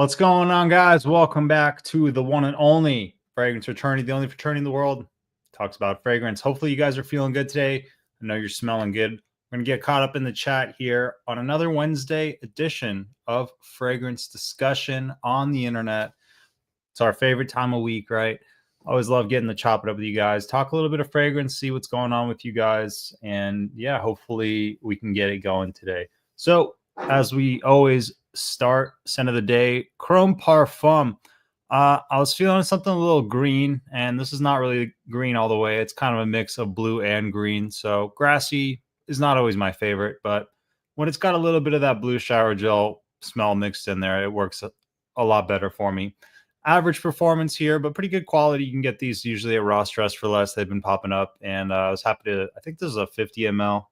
What's going on, guys? Welcome back to the one and only Fragrance Fraternity, the only fraternity in the world talks about fragrance. Hopefully, you guys are feeling good today. I know you're smelling good. We're going to get caught up in the chat here on another Wednesday edition of Fragrance Discussion on the internet. It's our favorite time of week, right? I always love getting to chop it up with you guys, talk a little bit of fragrance, see what's going on with you guys, and yeah, hopefully we can get it going today. So, as we always start, scent of the day, Chrome Parfum. I was feeling something a little green, and this is not really green all the way. It's kind of a mix of blue and green. So grassy is not always my favorite, but when it's got a little bit of that blue shower gel smell mixed in there, it works a lot better for me. Average performance here, but pretty good quality. You can get these usually at Ross Dress for less. They've been popping up, and I was happy to. I think this is a 50 ml,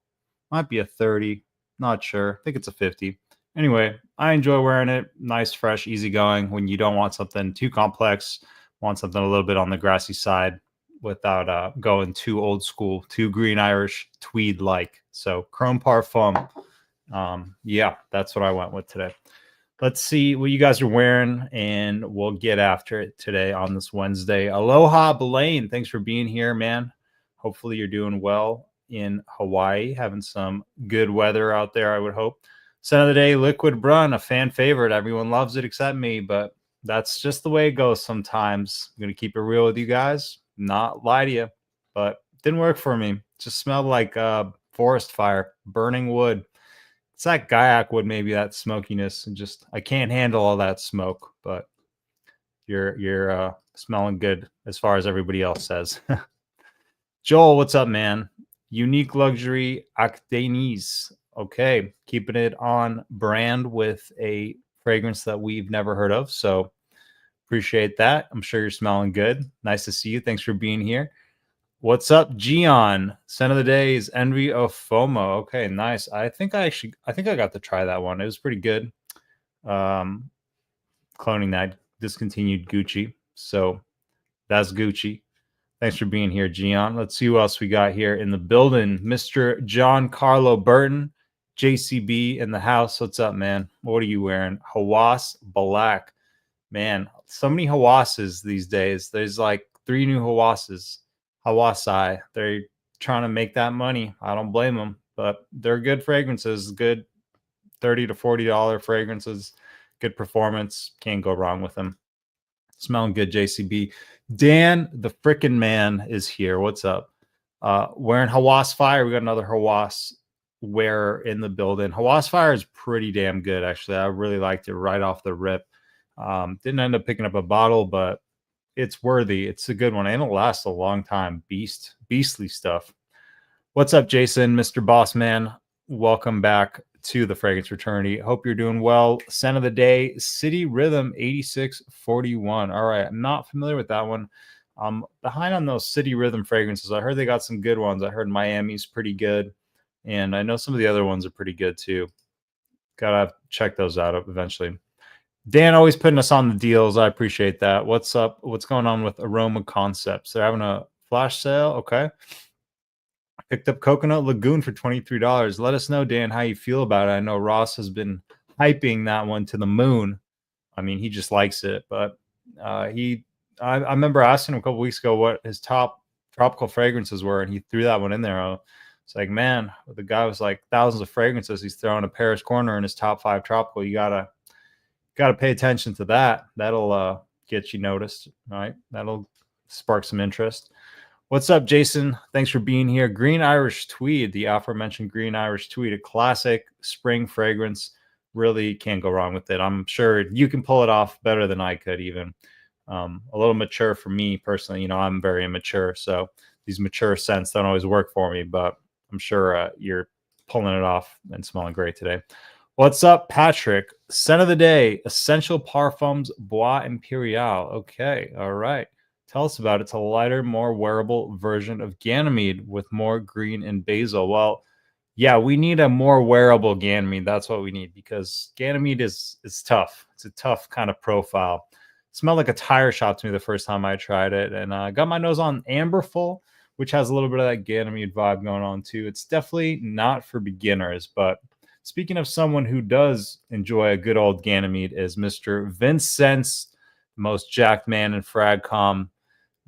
might be a 30, not sure. I think it's a 50. Anyway, I enjoy wearing it. Nice, fresh, easygoing when you don't want something too complex, want something a little bit on the grassy side without going too old school, too green Irish tweed like. So Chrome Parfum. Yeah, that's what I went with today. Let's see what you guys are wearing, and we'll get after it today on this Wednesday. Aloha, Blaine. Thanks for being here, man. Hopefully you're doing well in Hawaii, having some good weather out there, I would hope. Scent of the day, Liquid Brun, a fan favorite. Everyone loves it except me, but that's just the way it goes sometimes. I'm going to keep it real with you guys, not lie to you, but it didn't work for me. It just smelled like forest fire, burning wood. It's that Gaiac wood, maybe that smokiness, and just I can't handle all that smoke, but you're smelling good as far as everybody else says. Joel, what's up, man? Unique Luxury Actenis. Okay, keeping it on brand with a fragrance that we've never heard of. So appreciate that. I'm sure you're smelling good. Nice to see you. Thanks for being here. What's up, Gian? Scent of the day is Envy of FOMO. Okay, nice. I think I got to try that one. It was pretty good. Cloning that discontinued Gucci. So that's Gucci. Thanks for being here, Gian. Let's see who else we got here in the building. Mr. John Carlo Burton, JCB in the house. What's up, man? What are you wearing? Hawas Black. Man, so many Hawasses these days. There's like 3 new Hawasses. Hawasai. They're trying to make that money. I don't blame them, but they're good fragrances, good $30 to $40 fragrances, good performance. Can't go wrong with them. Smelling good, JCB. Dan, the frickin' man, is here. What's up? Wearing Hawas Fire. We got another Hawas wearer in the building. Hawas Fire is pretty damn good, actually. I really liked it right off the rip. Didn't end up picking up a bottle, but it's worthy. It's a good one, and it'll last a long time. Beastly stuff. What's up, Jason, Mr. Boss Man? Welcome back to the Fragrance Fraternity. Hope you're doing well. Scent of the day, City Rhythm 8641. All right, I'm not familiar with that one. I'm behind on those City Rhythm fragrances. I heard they got some good ones. I heard Miami's pretty good, and I know some of the other ones are pretty good too. Gotta check those out eventually. Dan always putting us on the deals. I appreciate that. What's up? What's going on with Aroma Concepts? They're having a flash sale. Okay. Picked up Coconut Lagoon for $23. Let us know, Dan, how you feel about it. I know Ross has been hyping that one to the moon. I mean, he just likes it. But I remember asking him a couple weeks ago what his top tropical fragrances were, and he threw that one in there. It's like, man, the guy was like thousands of fragrances. He's throwing a Paris Corner in his top 5 tropical. You gotta pay attention to that. That'll get you noticed, right? That'll spark some interest. What's up, Jason? Thanks for being here. Green Irish Tweed, the aforementioned Green Irish Tweed, a classic spring fragrance. Really can't go wrong with it. I'm sure you can pull it off better than I could even. A little mature for me personally. You know, I'm very immature, so these mature scents don't always work for me, but I'm sure you're pulling it off and smelling great today. What's up, Patrick? Scent of the day, Essential Parfums Bois Imperial. Okay, all right. Tell us about it. It's a lighter, more wearable version of Ganymede with more green and basil. Well, yeah, we need a more wearable Ganymede. That's what we need, because Ganymede is tough. It's a tough kind of profile. It smelled like a tire shop to me the first time I tried it, and I got my nose on Amberful, which has a little bit of that Ganymede vibe going on too. It's definitely not for beginners, but Speaking of someone who does enjoy a good old Ganymede is Mr. Vince Sense, the most jacked man in Fragcom.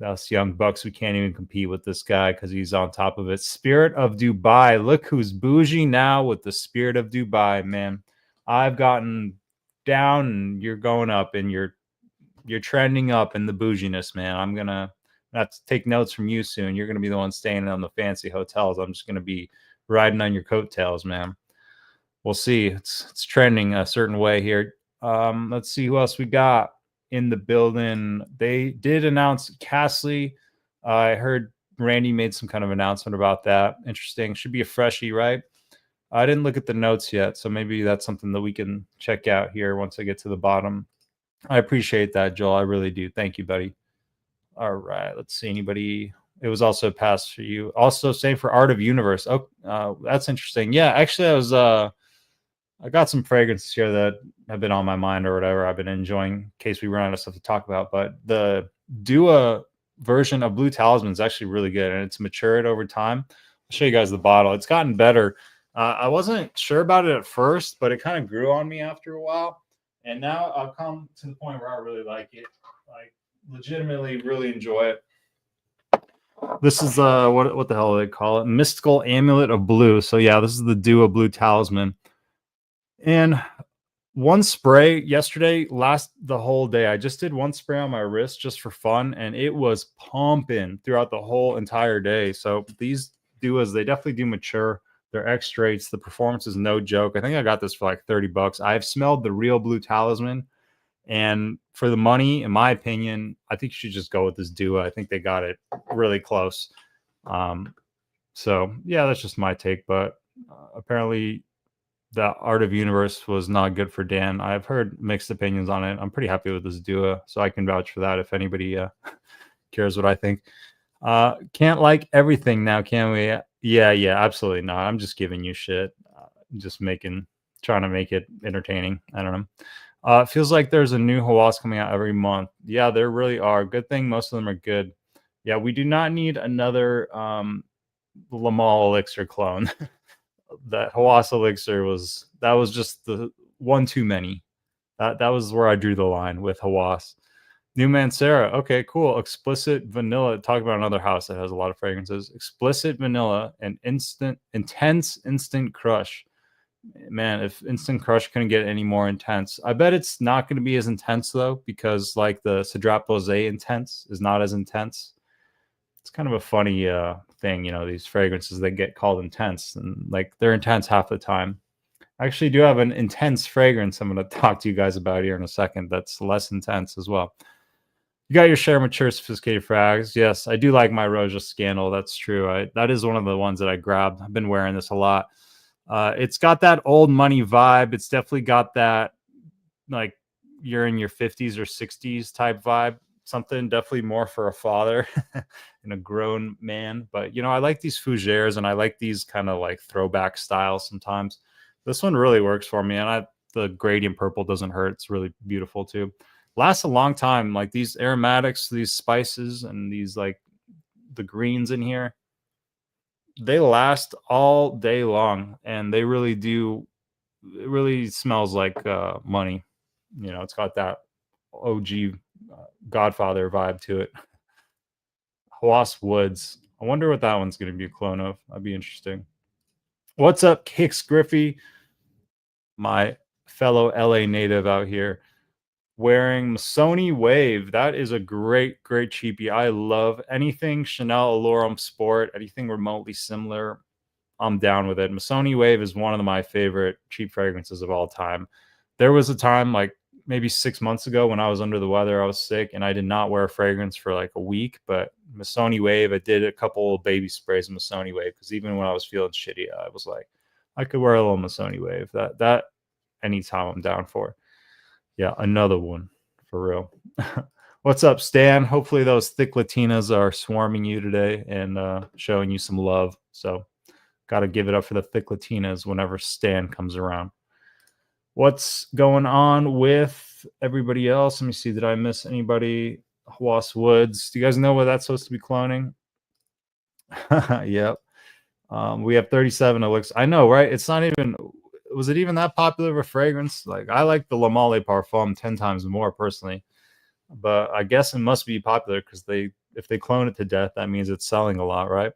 Us young bucks, we can't even compete with this guy because he's on top of it. Spirit of Dubai. Look who's bougie now with the Spirit of Dubai, man. I've gotten down and you're going up, and you're trending up in the bouginess, man. I'm gonna have to take notes from you soon. You're gonna be the one staying on the fancy hotels. I'm just gonna be riding on your coattails, man. We'll see. It's trending a certain way here. Let's see who else we got in the building. They did announce Castley. I heard Randy made some kind of announcement about that. Interesting. Should be a freshie, right? I didn't look at the notes yet, so maybe that's something that we can check out here once I get to the bottom. I appreciate that, Joel. I really do. Thank you, buddy. All right. Let's see. Anybody? It was also a pass for you. Also, same for Art of Universe. Oh, that's interesting. Yeah, actually, I got some fragrances here that have been on my mind or whatever I've been enjoying in case we run out of stuff to talk about. But the Dua version of Blue Talisman is actually really good, and it's matured over time. I'll show you guys the bottle. It's gotten better. I wasn't sure about it at first, but it kind of grew on me after a while. And now I've come to the point where I really like it. Like, legitimately really enjoy it. This is what the hell do they call it? Mystical Amulet of Blue. So yeah, this is the Dua Blue Talisman. And one spray yesterday last the whole day. I just did one spray on my wrist just for fun, and it was pumping throughout the whole entire day. So these Duas, they definitely do mature. They're X-rates. The performance is no joke. I think I got this for like $30. I've smelled the real Blue Talisman, and for the money, in my opinion, I think you should just go with this Dua. I think they got it really close. So yeah, that's just my take. But apparently, the Art of Universe was not good for Dan. I've heard mixed opinions on it. I'm pretty happy with this Dua, so I can vouch for that if anybody cares what I think. Can't like everything now, can we? Yeah, absolutely not. I'm just giving you shit. Just trying to make it entertaining. I don't know. It feels like there's a new Hawas coming out every month. Yeah, there really are. Good thing most of them are good. Yeah, we do not need another Lamal Elixir clone. That Hawas Elixir was just the one too many. That was where I drew the line with Hawas. New Mancera. Okay, cool. Explicit Vanilla. Talk about another house that has a lot of fragrances. Explicit Vanilla and intense instant crush. Man, if instant crush couldn't get any more intense. I bet it's not going to be as intense though, because like the Cedrat Posé intense is not as intense. It's kind of a funny thing, these fragrances that get called intense, and like they're intense half the time. I actually do have an intense fragrance I'm going to talk to you guys about here in a second that's less intense as well. You got your share of mature, sophisticated frags. Yes, I do like my Roja Scandal. That's true. That is one of the ones that I grabbed. I've been wearing this a lot. It's got that old money vibe. It's definitely got that like you're in your 50s or 60s type vibe. Something definitely more for a father and a grown man. But, I like these fougères, and I like these kind of like throwback styles sometimes. This one really works for me, and the gradient purple doesn't hurt. It's really beautiful too. Lasts a long time. Like these aromatics, these spices, and these like the greens in here, they last all day long, and they really do. It really smells like money. It's got that OG Godfather vibe to it. Hawas Woods. I wonder what that one's going to be a clone of. That'd be interesting. What's up, Kix Griffey? My fellow LA native out here wearing Missoni Wave. That is a great cheapie. I love anything Chanel Allure Sport, anything remotely similar. I'm down with it. Missoni Wave is one of my favorite cheap fragrances of all time. There was a time like maybe 6 months ago when I was under the weather, I was sick, and I did not wear a fragrance for like a week. But Missoni Wave, I did a couple baby sprays of Missoni Wave because even when I was feeling shitty, I was like, I could wear a little Missoni Wave. That anytime I'm down for. Yeah, another one for real. What's up, Stan? Hopefully those thick Latinas are swarming you today and showing you some love. So got to give it up for the thick Latinas whenever Stan comes around. What's going on with everybody else? Let me see. Did I miss anybody? Hawas Woods. Do you guys know what that's supposed to be cloning? Yep. We have 37 elixir. I know, right? It's not even was it even that popular of a fragrance? Like I like the Le Male Parfum 10 times more personally, but I guess it must be popular because if they clone it to death, that means it's selling a lot, right?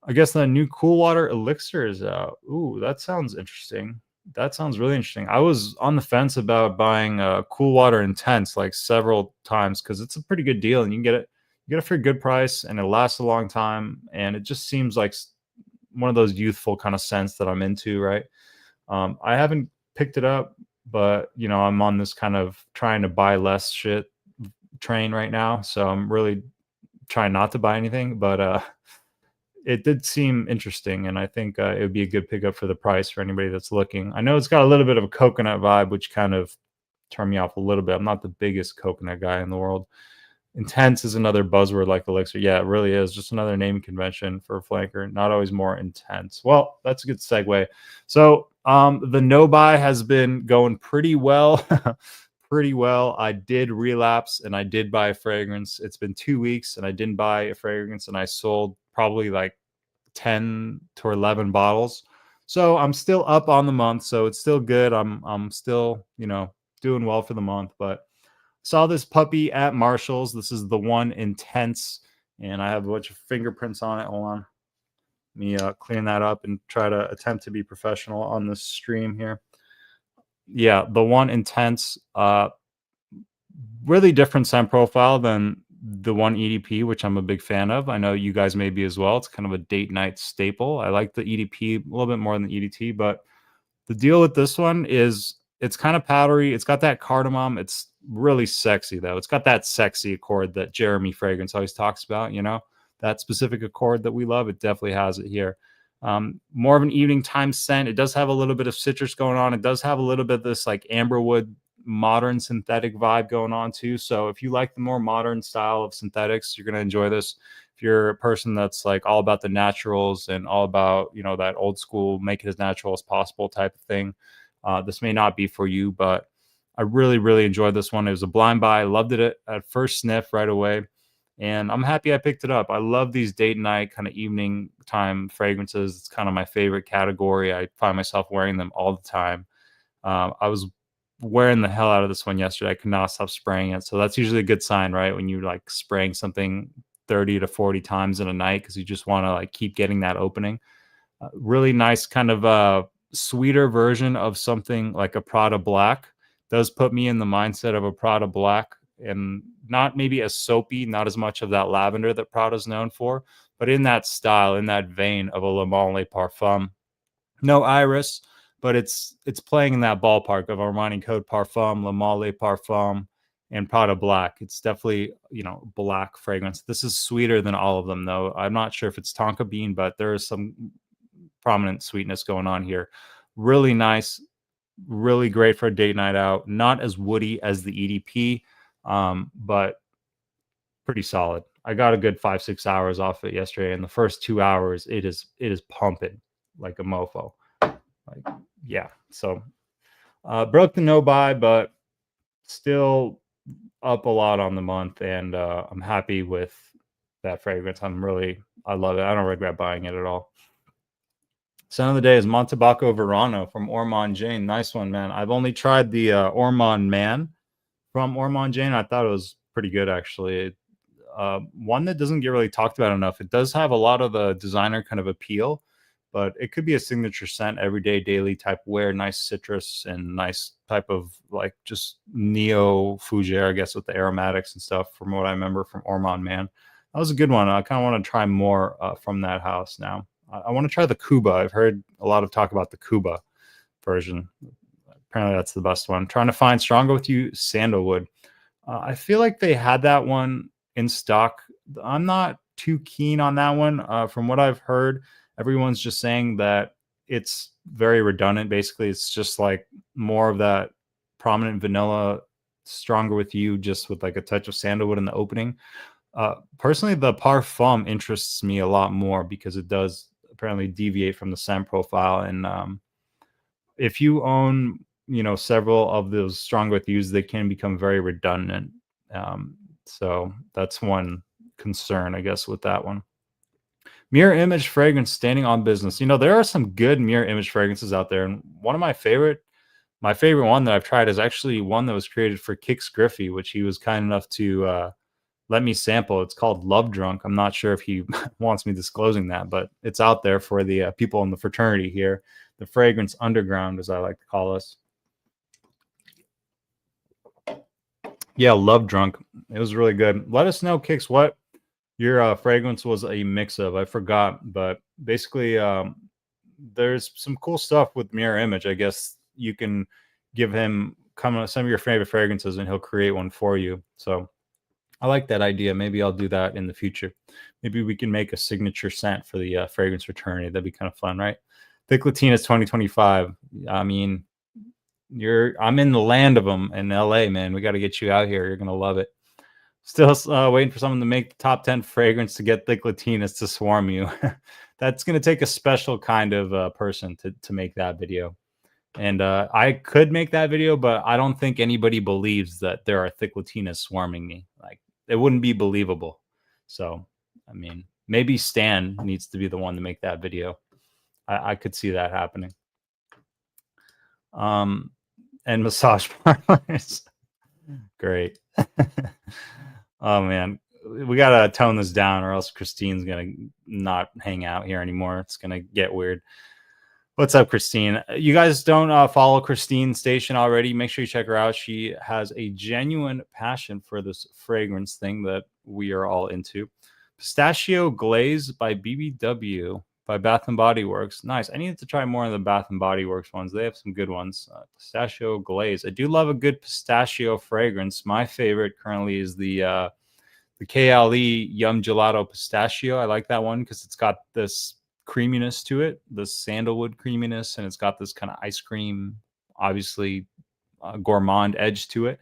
I guess the new Cool Water Elixir is out. Ooh, that sounds interesting. That sounds really interesting. I was on the fence about buying Cool Water Intense like several times because it's a pretty good deal and you get it for a good price and it lasts a long time and it just seems like one of those youthful kind of scents that I'm into, right? I haven't picked it up, but you know, I'm on this kind of trying to buy less shit train right now, so I'm really trying not to buy anything, but it did seem interesting, and I think it would be a good pickup for the price for anybody that's looking. I know it's got a little bit of a coconut vibe, which kind of turned me off a little bit. I'm not the biggest coconut guy in the world. Intense is another buzzword like Elixir. Yeah, it really is. Just another naming convention for a flanker. Not always more intense. Well, that's a good segue. So the no buy has been going pretty well. Pretty well. I did relapse and I did buy a fragrance. It's been 2 weeks and I didn't buy a fragrance and I sold probably like 10 to 11 bottles. So I'm still up on the month. So it's still good. I'm still, you know, doing well for the month, but saw this puppy at Marshall's. This is the One Intense, and I have a bunch of fingerprints on it. Hold on. Let me clean that up and try to attempt to be professional on this stream here. Yeah, the One Intense, really different scent profile than the One EDP, which I'm a big fan of. I know you guys may be as well. It's kind of a date night staple. I like the EDP a little bit more than the EDT, but the deal with this one is it's kind of powdery. It's got that cardamom. It's really sexy though. It's got that sexy accord that Jeremy Fragrance always talks about, you know, that specific accord that we love. It definitely has it here. More of an evening time scent. It does have a little bit of citrus going on. It does have a little bit of this like amberwood modern synthetic vibe going on too. So if you like the more modern style of synthetics, you're going to enjoy this. If you're a person that's like all about the naturals and all about, you know, that old school, make it as natural as possible type of thing, this may not be for you, but I really, really enjoyed this one. It was a blind buy. I loved it at first sniff right away. And I'm happy I picked it up. I love these date night kind of evening time fragrances. It's kind of my favorite category. I find myself wearing them all the time. I was wearing the hell out of this one yesterday. I could not stop spraying it. So that's usually a good sign, right? When you like spraying something 30 to 40 times in a night because you just want to like keep getting that opening. Really nice kind of sweeter version of something like a Prada Black. Does put me in the mindset of a Prada Black and not maybe as soapy, not as much of that lavender that Prada's known for, but in that style, in that vein of a Le Male Parfum. No iris, but it's playing in that ballpark of Armani Code Parfum, Le Male Parfum, and Prada Black. It's definitely, you know, black fragrance. This is sweeter than all of them, though. I'm not sure if it's tonka bean, but there is some prominent sweetness going on here. Really nice, really great for a date night out. Not as woody as the EDP, but pretty solid. I got a good 5-6 hours off it yesterday. In the first 2 hours, it is pumping like a mofo. Like, yeah. So broke the no buy, but still up a lot on the month, and I'm happy with that fragrance. I love it. I don't regret buying it at all. Scent of the day is Montebaco Verano from Ormond Jane. Nice one, man. I've only tried the Ormond Man from Ormond Jane. I thought it was pretty good, actually. One that doesn't get really talked about enough. It does have a lot of the designer kind of appeal, but it could be a signature scent, everyday, daily type wear. Nice citrus and nice type of like just neo fougere, I guess, with the aromatics and stuff. From what I remember from Ormond Man, that was a good one. I kind of want to try more from that house now. I want to try the Cuba. I've heard a lot of talk about the Cuba version. Apparently, that's the best one. Trying to find Stronger With You Sandalwood. I feel like they had that one in stock. I'm not too keen on that one. From what I've heard, everyone's just saying that it's very redundant. Basically, it's just like more of that prominent vanilla Stronger With You, just with like a touch of sandalwood in the opening. Personally, the Parfum interests me a lot more because it does apparently deviate from the scent profile. And if you own, you know, several of those Stronger With Yous, they can become very redundant. So that's one concern, I guess, with that one. Mirror image fragrance standing on business. You know, there are some good mirror image fragrances out there, and one of my favorite one that I've tried is actually one that was created for Kix Griffey, which he was kind enough to let me sample. It's called Love Drunk. I'm not sure if he wants me disclosing that, but it's out there for the people in the fraternity here, the fragrance underground, as I like to call us. Yeah, Love Drunk. It was really good. Let us know, Kix, what your fragrance was a mix of. I forgot, but basically, there's some cool stuff with mirror image. I guess you can give him some of your favorite fragrances, and he'll create one for you. So I like that idea. Maybe I'll do that in the future. Maybe we can make a signature scent for the fragrance fraternity. That'd be kind of fun, right? Thick Latinas 2025. I mean, I'm in the land of them in LA, man. We got to get you out here. You're gonna love it. Still waiting for someone to make the top 10 fragrance to get Thick Latinas to swarm you. That's gonna take a special kind of person to make that video. And I could make that video, but I don't think anybody believes that there are Thick Latinas swarming me. Like, it wouldn't be believable. So, I mean, maybe Stan needs to be the one to make that video. I could see that happening. And massage parlors. Great. Oh man, we gotta tone this down, or else Christine's gonna not hang out here anymore. It's gonna get weird. What's up, Christine? You guys don't follow Christine Station already? Make sure you check her out. She has a genuine passion for this fragrance thing that we are all into. Pistachio Glaze by BBW by Bath and Body Works. Nice. I need to try more of the Bath and Body Works ones. They have some good ones. Pistachio Glaze. I do love a good pistachio fragrance. My favorite currently is the KLE Yum Gelato Pistachio. I like that one because it's got this creaminess to it, the sandalwood creaminess, and it's got this kind of ice cream, obviously gourmand edge to it.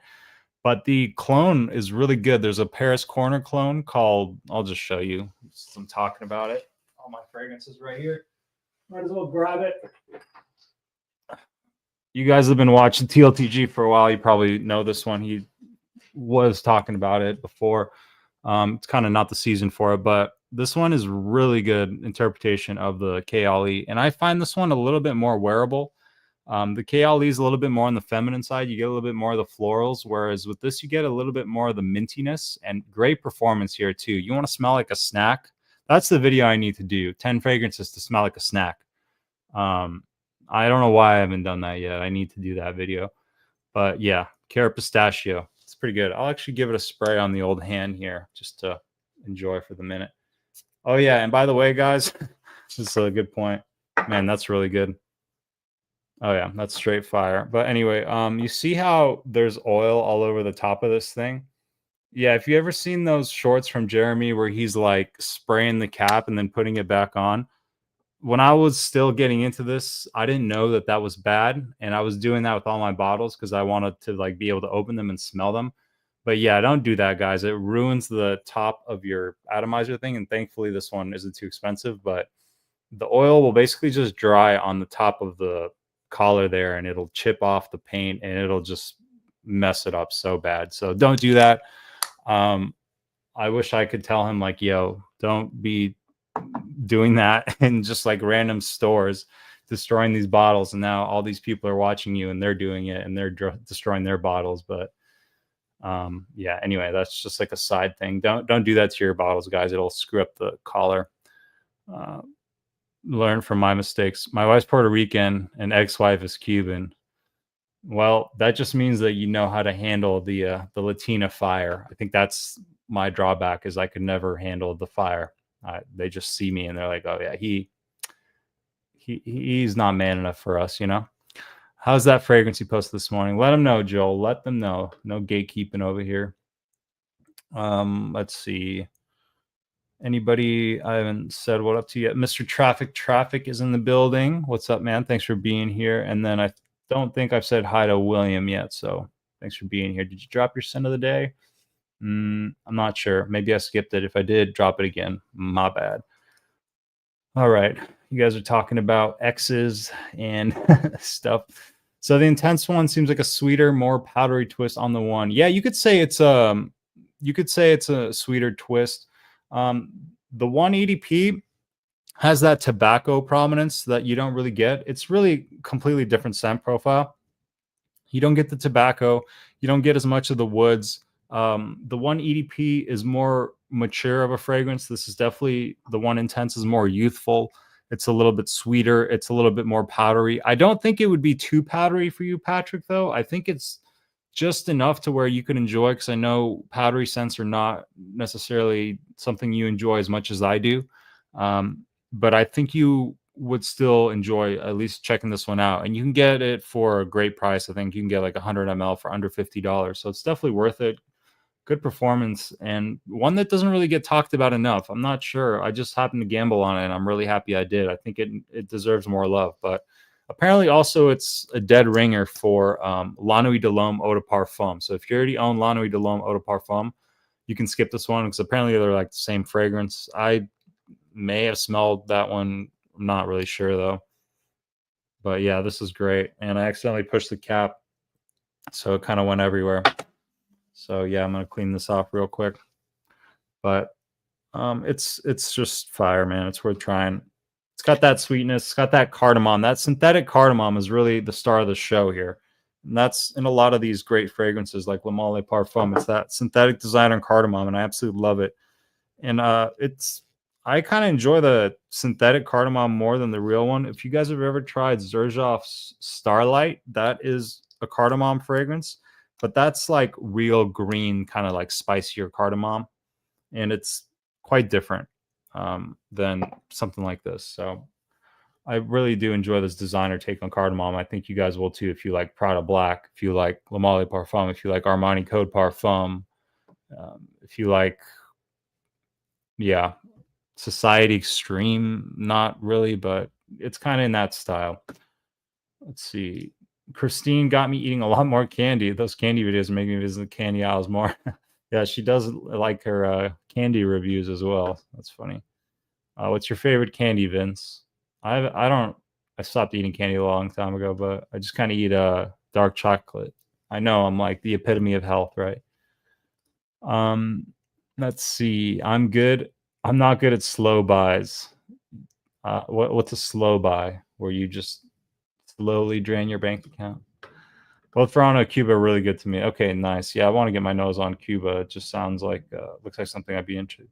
But the clone is really good. There's a Paris Corner clone called, I'll just show you since I'm talking about it. All my fragrances right here. Might as well grab it. You guys have been watching TLTG for a while. You probably know this one. He was talking about it before. It's kind of not the season for it, but this one is really good interpretation of the KLE. And I find this one a little bit more wearable. The KLE is a little bit more on the feminine side. You get a little bit more of the florals, whereas with this, you get a little bit more of the mintiness and great performance here too. You want to smell like a snack? That's the video I need to do. 10 fragrances to smell like a snack. I don't know why I haven't done that yet. I need to do that video. But yeah, Cara Pistachio. It's pretty good. I'll actually give it a spray on the old hand here just to enjoy for the minute. Oh yeah, and by the way, guys, this is a good point. Man, that's really good. Oh yeah, that's straight fire. But anyway, you see how there's oil all over the top of this thing? Yeah, if you ever seen those shorts from Jeremy where he's like spraying the cap and then putting it back on, when I was still getting into this, I didn't know that that was bad, and I was doing that with all my bottles because I wanted to like be able to open them and smell them. But yeah, don't do that, guys. It ruins the top of your atomizer thing, and thankfully this one isn't too expensive. But the oil will basically just dry on the top of the collar there, and it'll chip off the paint, and it'll just mess it up so bad. So don't do that. I wish I could tell him like, yo, don't be doing that in just like random stores, destroying these bottles, and now all these people are watching you and they're doing it and they're destroying their bottles. But yeah, anyway, that's just like a side thing. Don't do that to your bottles, guys. It'll screw up the collar. Learn from my mistakes. My wife's Puerto Rican and ex-wife is Cuban. Well, that just means that you know how to handle the Latina fire. I think that's my drawback, is I could never handle the fire. They just see me and they're like, oh yeah, he's not man enough for us, you know. How's that fragrance you posted this morning? Let them know, Joel. Let them know. No gatekeeping over here. Let's see. Anybody I haven't said what up to yet? Mr. Traffic is in the building. What's up, man? Thanks for being here. And then I don't think I've said hi to William yet, so thanks for being here. Did you drop your scent of the day? I'm not sure. Maybe I skipped it. If I did, drop it again. My bad. All right. You guys are talking about X's and stuff. So the intense one seems like a sweeter, more powdery twist on the one. Yeah, you could say it's a sweeter twist. The 180p, Has that tobacco prominence that you don't really get. It's really completely different scent profile. You don't get the tobacco. You don't get as much of the woods. The one EDP is more mature of a fragrance. This is definitely the one Intense is more youthful. It's a little bit sweeter. It's a little bit more powdery. I don't think it would be too powdery for you, Patrick, though. I think it's just enough to where you can enjoy, because I know powdery scents are not necessarily something you enjoy as much as I do. But I think you would still enjoy at least checking this one out, and you can get it for a great price. I think you can get like 100 ml for under $50, so it's definitely worth it. Good performance, and one that doesn't really get talked about enough. I'm not sure, I just happened to gamble on it and I'm really happy I did. I think it deserves more love. But apparently also it's a dead ringer for La Nuit de l'Homme Eau de Parfum. So if you already own La Nuit de l'Homme Eau de Parfum, you can skip this one, because apparently they're like the same fragrance. I may have smelled that one, I'm not really sure though. But yeah, this is great. And I accidentally pushed the cap, so it kind of went everywhere. So yeah, I'm gonna clean this off real quick. But it's just fire, man. It's worth trying. It's got that sweetness. It's got that cardamom. That synthetic cardamom is really the star of the show here. And that's in a lot of these great fragrances like Le Male Parfum. It's that synthetic designer cardamom, and I absolutely love it. And I kind of enjoy the synthetic cardamom more than the real one. If you guys have ever tried Xerjoff's Starlight, that is a cardamom fragrance, but that's like real green, kind of like spicier cardamom, and it's quite different than something like this. So I really do enjoy this designer take on cardamom. I think you guys will too, if you like Prada Black, if you like Le Male Parfum, if you like Armani Code Parfum, if you like, yeah, Society Extreme, not really, but it's kind of in that style. Let's see. Christine got me eating a lot more candy. Those candy videos make me visit the candy aisles more. Yeah, she does like her candy reviews as well. That's funny. What's your favorite candy, Vince? I stopped eating candy a long time ago, but I just kind of eat dark chocolate. I know I'm like the epitome of health, right? Let's see. I'm good. I'm not good at slow buys. What's a slow buy? Where you just slowly drain your bank account? Both Toronto and Cuba are really good to me. Okay, nice. Yeah, I want to get my nose on Cuba. It just sounds like looks like something I'd be into.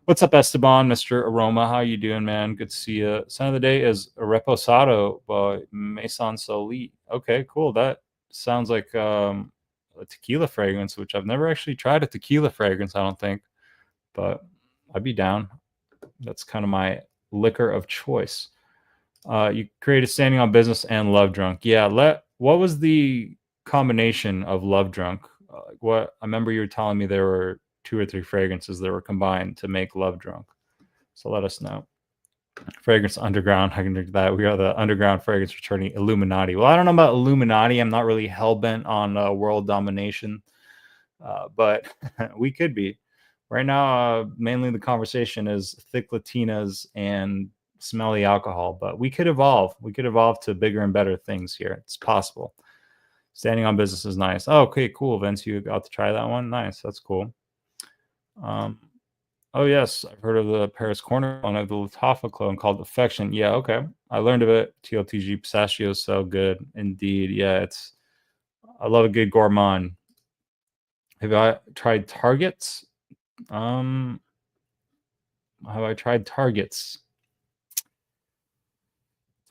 What's up, Esteban, Mr. Aroma? How you doing, man? Good to see you. Scent of the day is Reposado by Maison Solis. Okay, cool. That sounds like a tequila fragrance, which I've never actually tried a tequila fragrance, I don't think, but I'd be down. That's kind of my liquor of choice. You created Standing on Business and Love Drunk. Yeah, what was the combination of Love Drunk? What I remember you were telling me there were 2 or 3 fragrances that were combined to make Love Drunk. So let us know. Fragrance Underground, I can drink that. We are the underground fragrance fraternity Illuminati. Well, I don't know about Illuminati. I'm not really hell-bent on world domination, but we could be. Right now, mainly the conversation is thick Latinas and smelly alcohol, but we could evolve. We could evolve to bigger and better things here. It's possible. Standing on Business is nice. Oh, okay, cool, Vince. You got to try that one. Nice. That's cool. Oh yes, I've heard of the Paris Corner one of the Lattafa clone called Affection. Yeah, okay. I learned of it. TLTG Pistachio is so good indeed. Yeah, I love a good gourmand. Have I tried Targets? Have I tried Targets?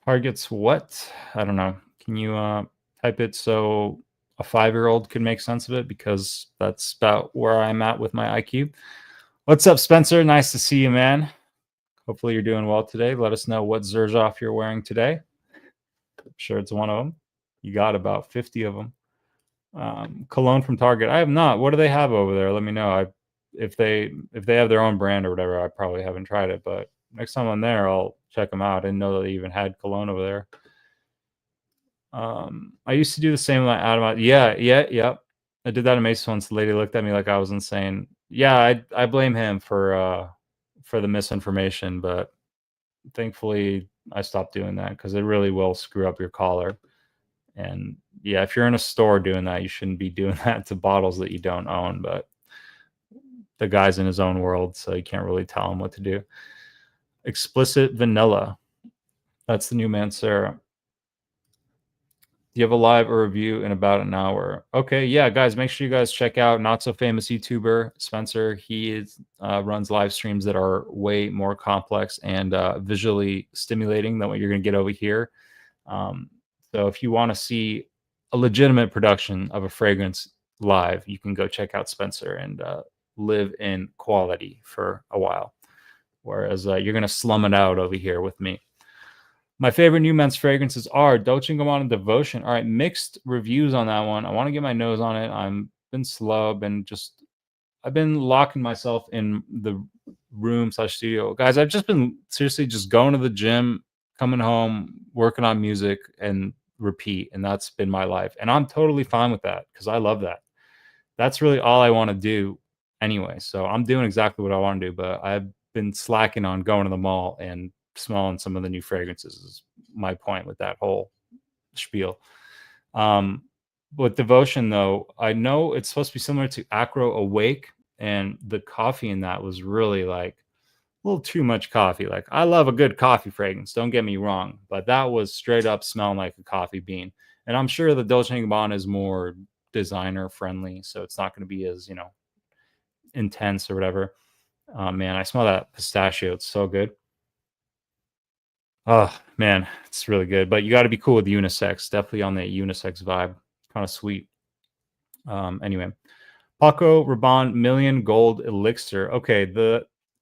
Targets what? I don't know. Can you type it so a 5-year-old could make sense of it? Because that's about where I'm at with my IQ. What's up, Spencer? Nice to see you, man. Hopefully you're doing well today. Let us know what Xerjoff you're wearing today. I'm sure it's one of them. You got about 50 of them. Cologne from Target. I have not. What do they have over there? Let me know. If they have their own brand or whatever, I probably haven't tried it, but next time I'm there, I'll check them out. I didn't know that they even had cologne over there. I used to do the same like Adam. Yep. I did that in Mace once. The lady looked at me like I was insane. Yeah, I blame him for the misinformation, but thankfully I stopped doing that because it really will screw up your collar. And yeah, if you're in a store doing that, you shouldn't be doing that to bottles that you don't own. But the guy's in his own world, so you can't really tell him what to do. Explicit Vanilla. That's the new Mancera. Do you have a live or review in about an hour? Okay, yeah, guys, make sure you guys check out Not So Famous YouTuber Spencer. He runs live streams that are way more complex and visually stimulating than what you're going to get over here. So if you want to see a legitimate production of a fragrance live, you can go check out Spencer and live in quality for a while. Whereas you're going to slum it out over here with me. My favorite new men's fragrances are Dolce & Gabbana and Devotion. All right, mixed reviews on that one. I want to get my nose on it. I've been slow, I've been locking myself in the room/studio. Guys, I've just been seriously just going to the gym, coming home, working on music, and repeat. And that's been my life. And I'm totally fine with that because I love that. That's really all I want to do anyway. So I'm doing exactly what I want to do, but I've been slacking on going to the mall and smelling some of the new fragrances is my point with that whole spiel. With Devotion, though, I know it's supposed to be similar to Acro Awake, and the coffee in that was really like a little too much coffee. Like, I love a good coffee fragrance, don't get me wrong, but that was straight up smelling like a coffee bean. And I'm sure the Dolce & Gabbana is more designer friendly, so it's not going to be as, intense or whatever. Man, I smell that pistachio. It's so good. Oh man, it's really good. But you got to be cool with unisex. Definitely on the unisex vibe. Kind of sweet. Anyway, Paco Rabanne Million Gold Elixir. Okay,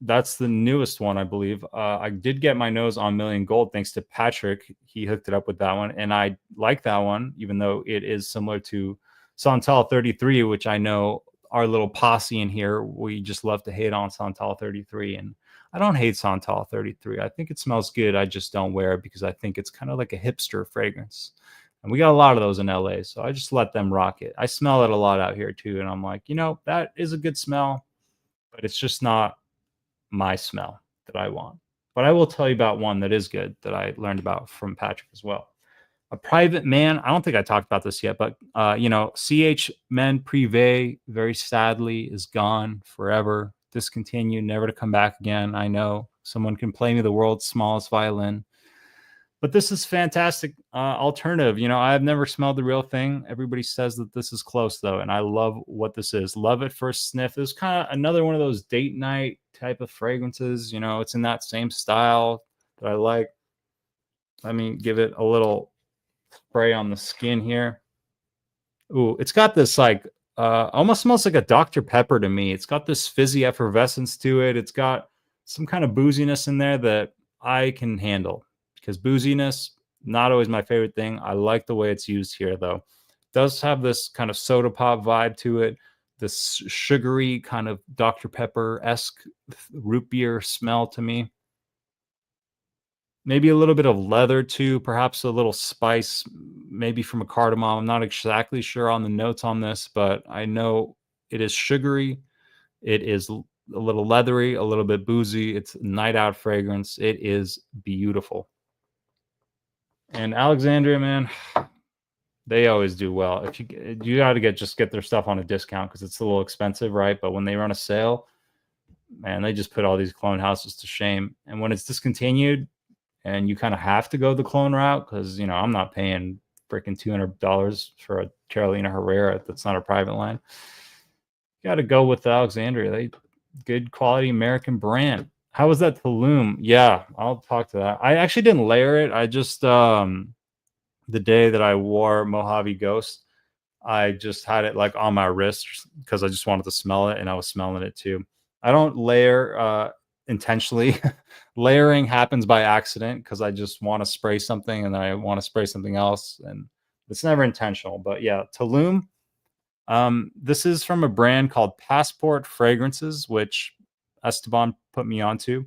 that's the newest one, I believe. I did get my nose on Million Gold thanks to Patrick. He hooked it up with that one, and I like that one, even though it is similar to Santal 33, which I know our little posse in here, we just love to hate on Santal 33, and I don't hate Santal 33. I think it smells good. I just don't wear it because I think it's kind of like a hipster fragrance. And we got a lot of those in LA, so I just let them rock it. I smell it a lot out here too, and I'm like, that is a good smell, but it's just not my smell that I want. But I will tell you about one that is good that I learned about from Patrick as well. A Private Man. I don't think I talked about this yet, but CH Men Privé very sadly is gone forever, discontinued, never to come back again. I know someone can play me the world's smallest violin, but this is fantastic alternative. I've never smelled the real thing. Everybody says that this is close though, and I love what this is. Love it first sniff. It's kind of another one of those date night type of fragrances. It's in that same style that I like. Let me give it a little spray on the skin here. Ooh, it's got this like almost smells like a Dr. Pepper to me. It's got this fizzy effervescence to it. It's got some kind of booziness in there that I can handle, because booziness, not always my favorite thing. I like the way it's used here though. It does have this kind of soda pop vibe to it, this sugary kind of Dr. Pepper-esque root beer smell to me. Maybe a little bit of leather too, perhaps a little spice, maybe from a cardamom. I'm not exactly sure on the notes on this, but I know it is sugary. It is a little leathery, a little bit boozy. It's a night out fragrance. It is beautiful. And Alexandria, man, they always do well. If you got to get their stuff on a discount because it's a little expensive, right? But when they run a sale, man, they just put all these clone houses to shame. And when it's discontinued, and you kind of have to go the clone route because, I'm not paying freaking $200 for a Carolina Herrera that's not a private line. You got to go with the Alexandria. They good quality American brand. How was that Tulum? Yeah, I'll talk to that. I actually didn't layer it. I just the day that I wore Mojave Ghost, I just had it like on my wrist because I just wanted to smell it, and I was smelling it too. I don't layer intentionally. Layering happens by accident because I just want to spray something and then I want to spray something else, and it's never intentional. But yeah, Tulum. This is from a brand called Passport Fragrances, which Esteban put me onto,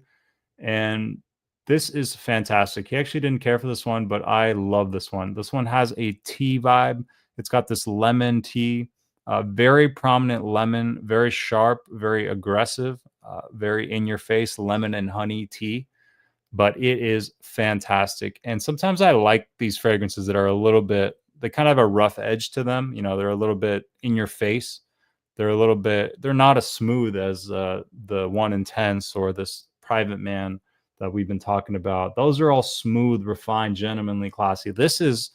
and this is fantastic. He actually didn't care for this one, but I love this one. This one has a tea vibe. It's got this lemon tea, very prominent lemon, very sharp, very aggressive, very in your face lemon and honey tea. But it is fantastic. And sometimes I like these fragrances that are a little bit, they kind of have a rough edge to them. They're a little bit in your face. They're not as smooth as the One Intense or this Private Man that we've been talking about. Those are all smooth, refined, gentlemanly, classy. This is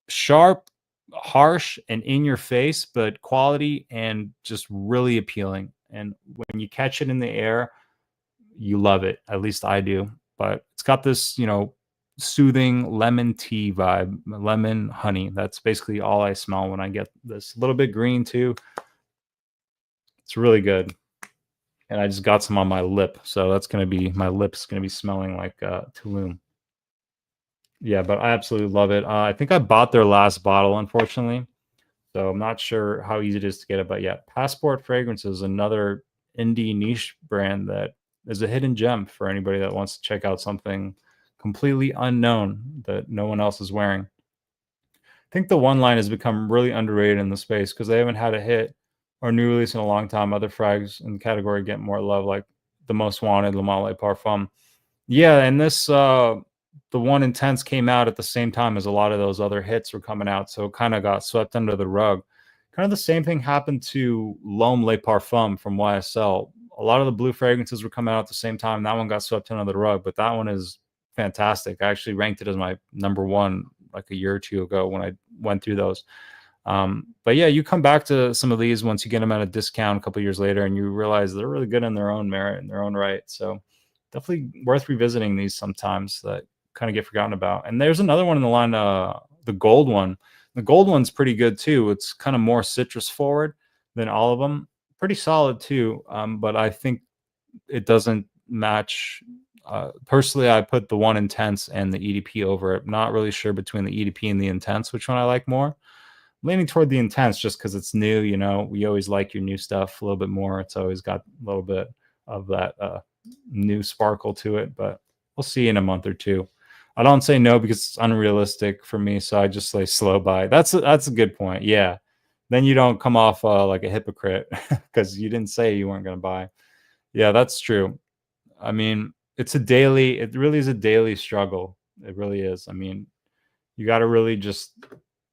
sharp, harsh, and in your face, but quality and just really appealing. And when you catch it in the air, you love it. At least I do. But it's got this, soothing lemon tea vibe, lemon honey. That's basically all I smell when I get this. A little bit green too. It's really good. And I just got some on my lip. So that's going to be, my lip's going to be smelling like Tulum. Yeah, but I absolutely love it. I think I bought their last bottle, unfortunately. So I'm not sure how easy it is to get it. But yeah, Passport Fragrances, another indie niche brand that is a hidden gem for anybody that wants to check out something completely unknown that no one else is wearing. I think the one line has become really underrated in the space because they haven't had a hit or new release in a long time. Other frags in the category get more love, like The Most Wanted, Le Male Parfum. Yeah, and this the One Intense came out at the same time as a lot of those other hits were coming out, so it kind of got swept under the rug. Kind of the same thing happened to L'Homme Le Parfum from YSL. A lot of the blue fragrances were coming out at the same time. That one got swept under the rug, but that one is fantastic. I actually ranked it as my number one like a year or two ago when I went through those. But yeah, you come back to some of these once you get them at a discount a couple years later, and you realize they're really good in their own merit, in their own right. So definitely worth revisiting these sometimes that kind of get forgotten about. And there's another one in the line, the gold one. The gold one's pretty good too. It's kind of more citrus forward than all of them. Pretty solid too, but I think it doesn't match. Personally, I put the One Intense and the EDP over it. Not really sure between the EDP and the Intense which one I like more. Leaning toward the Intense just because it's new. We always like your new stuff a little bit more. It's always got a little bit of that new sparkle to it, but we'll see in a month or two. I don't say no because it's unrealistic for me, so I just say slow buy. That's a good point. Yeah, then you don't come off like a hypocrite because you didn't say you weren't going to buy. Yeah, that's true. I mean, it really is a daily struggle. It really is. I mean, you got to really just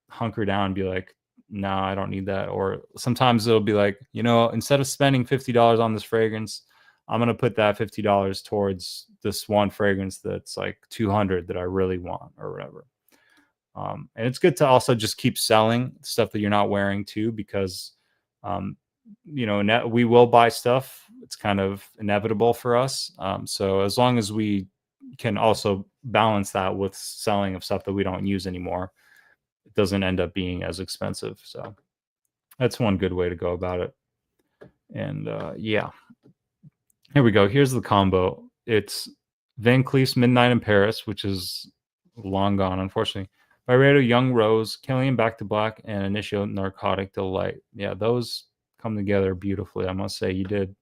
hunker down and be like, no, I don't need that. Or sometimes it'll be like, instead of spending $50 on this fragrance, I'm going to put that $50 towards this one fragrance that's like 200 that I really want or whatever. And it's good to also just keep selling stuff that you're not wearing too, because, we will buy stuff. It's kind of inevitable for us. So as long as we can also balance that with selling of stuff that we don't use anymore, it doesn't end up being as expensive. So that's one good way to go about it. And yeah. Here we go. Here's the combo. It's Van Cleef's Midnight in Paris, which is long gone, unfortunately. Byredo Young Rose, Killian Back to Black, and Initio Narcotic Delight. Yeah, those come together beautifully. I must say you did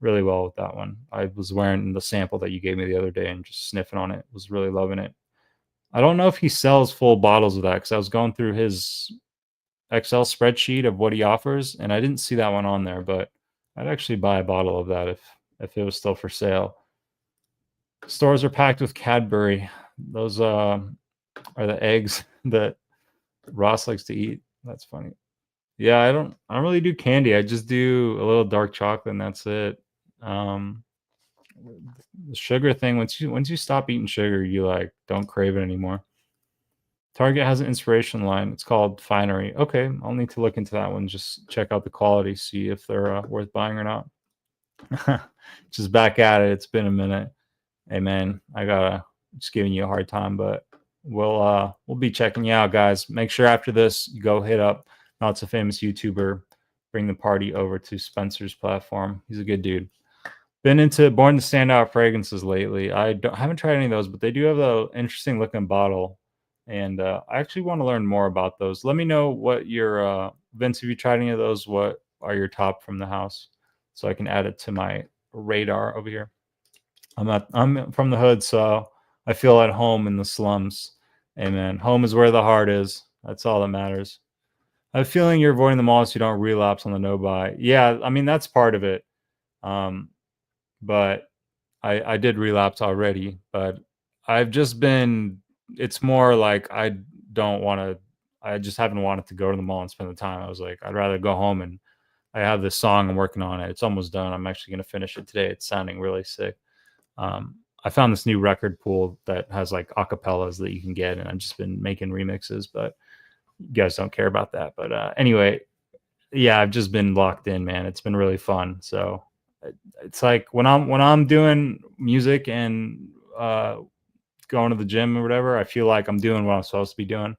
really well with that one. I was wearing the sample that you gave me the other day and just sniffing on it. Was really loving it. I don't know if he sells full bottles of that because I was going through his Excel spreadsheet of what he offers, and I didn't see that one on there, but I'd actually buy a bottle of that if it was still for sale. Stores are packed with Cadbury. Those are the eggs that Ross likes to eat. That's funny. Yeah, I don't really do candy. I just do a little dark chocolate and that's it. The sugar thing, once you stop eating sugar, you like don't crave it anymore. Target has an inspiration line. It's called Finery. Okay, I'll need to look into that one. Just check out the quality, see if they're worth buying or not. Just back at it. It's been a minute. Hey man, I gotta just giving you a hard time, but we'll be checking you out, guys. Make sure after this you go hit up Not So Famous YouTuber. Bring the party over to Spencer's platform. He's a good dude. Been into Born to Stand Out fragrances lately. I haven't tried any of those, but they do have an interesting looking bottle. And I actually want to learn more about those. Let me know what your Vince, have you tried any of those? What are your top from the house? So I can add it to my radar over here. I'm from the hood, so I feel at home in the slums. Amen. Home is where the heart is. That's all that matters. I have a feeling you're avoiding the mall so you don't relapse on the no buy. Yeah, I mean that's part of it. But I did relapse already, but I've just been, it's more like I just haven't wanted to go to the mall and spend the time. I was like, I'd rather go home, and I have this song I'm working on it. It's almost done. I'm actually going to finish it today. It's sounding really sick. I found this new record pool that has like acapellas that you can get, and I've just been making remixes, but you guys don't care about that. But anyway, yeah, I've just been locked in, man. It's been really fun. So it's like when I'm doing music and going to the gym or whatever, I feel like I'm doing what I'm supposed to be doing.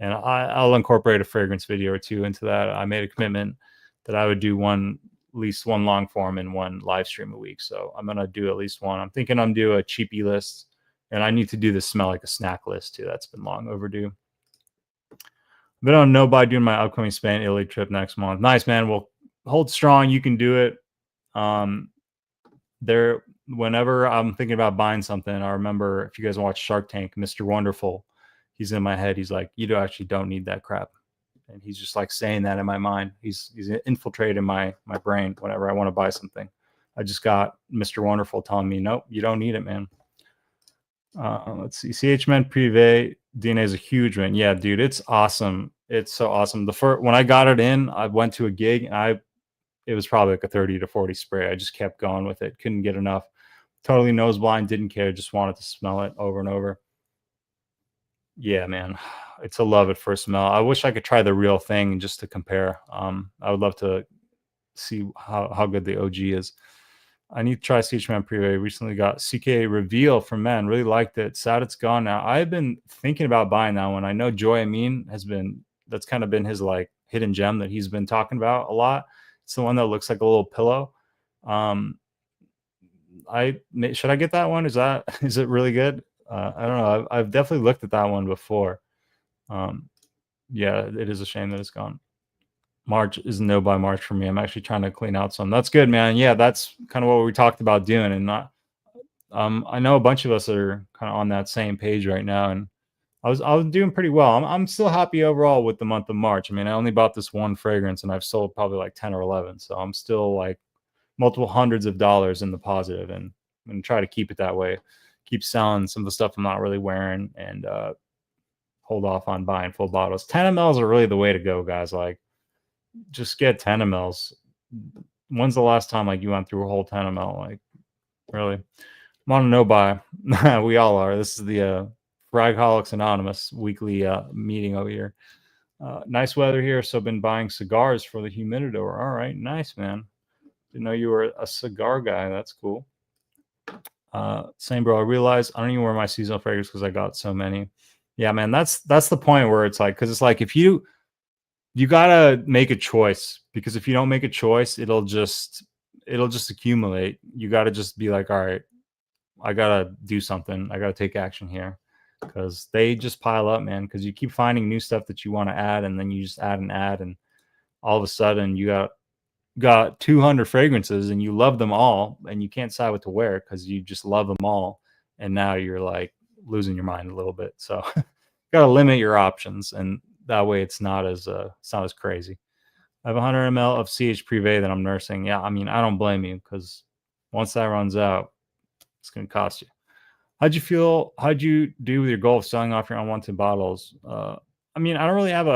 And I'll incorporate a fragrance video or two into that. I made a commitment that I would do at least one long form and one live stream a week. So I'm gonna do at least one. I'm thinking I'm doing a cheapie list, and I need to do the smell like a snack list too. That's been long overdue. But I don't know by doing my upcoming Spain Italy trip next month. Nice, man. Well, hold strong. You can do it. Whenever I'm thinking about buying something, I remember, if you guys watch Shark Tank, Mr. Wonderful, he's in my head. He's like, you actually don't need that crap. And he's just like saying that in my mind. He's infiltrating my brain whenever I want to buy something. I just got Mr. Wonderful telling me, nope, you don't need it, man. Let's see. CH Men Privé DNA is a huge one. Yeah, dude, it's awesome. It's so awesome. When I got it in, I went to a gig and it was probably like a 30 to 40 spray. I just kept going with it. Couldn't get enough. Totally nose blind, didn't care, just wanted to smell it over and over. Yeah, man, it's a love at first smell. I wish I could try the real thing just to compare. I would love to see how good the OG is. I need to try CH Man Privé. Recently got CK Reveal from Men. Really liked it. Sad it's gone now. I've been thinking about buying that one. I know Joy Amin that's kind of been his like hidden gem that he's been talking about a lot. It's the one that looks like a little pillow. Should I get that one? Is it really good? I don't know. I've definitely looked at that one before. Yeah, it is a shame that it's gone. March is no by March for me. I'm actually trying to clean out some. That's good, man. Yeah, that's kind of what we talked about doing. And I know a bunch of us are kind of on that same page right now. And I was doing pretty well. I'm still happy overall with the month of March. I mean, I only bought this one fragrance and I've sold probably like 10 or 11. So I'm still like multiple hundreds of dollars in the positive, and I'm going to try to keep it that way. Keep selling some of the stuff I'm not really wearing, and hold off on buying full bottles. 10 mLs are really the way to go, guys. Like, just get 10 mLs. When's the last time like you went through a whole 10 ml? Like, really? I'm on a no buy. We all are. This is the Fragaholics Anonymous weekly meeting over here. Nice weather here, so I've been buying cigars for the humidor. All right, nice, man. Didn't know you were a cigar guy. That's cool. Same, bro. I realized I don't even wear my seasonal fragrance because I got so many. Yeah, man. That's the point where it's like, because it's like if you gotta make a choice, because if you don't make a choice, it'll just accumulate. You gotta just be like, all right, I gotta do something. I gotta take action here, because they just pile up, man. Because you keep finding new stuff that you want to add, and then you just add and add, and all of a sudden you got 200 fragrances and you love them all, and you can't decide what to wear because you just love them all, and now you're like losing your mind a little bit. So gotta limit your options, and that way it's not as crazy. I have 100 ml of CH Privé that I'm nursing. Yeah, I mean, I don't blame you, because once that runs out, it's gonna cost you. How'd you do with your goal of selling off your unwanted bottles? I mean, I don't really have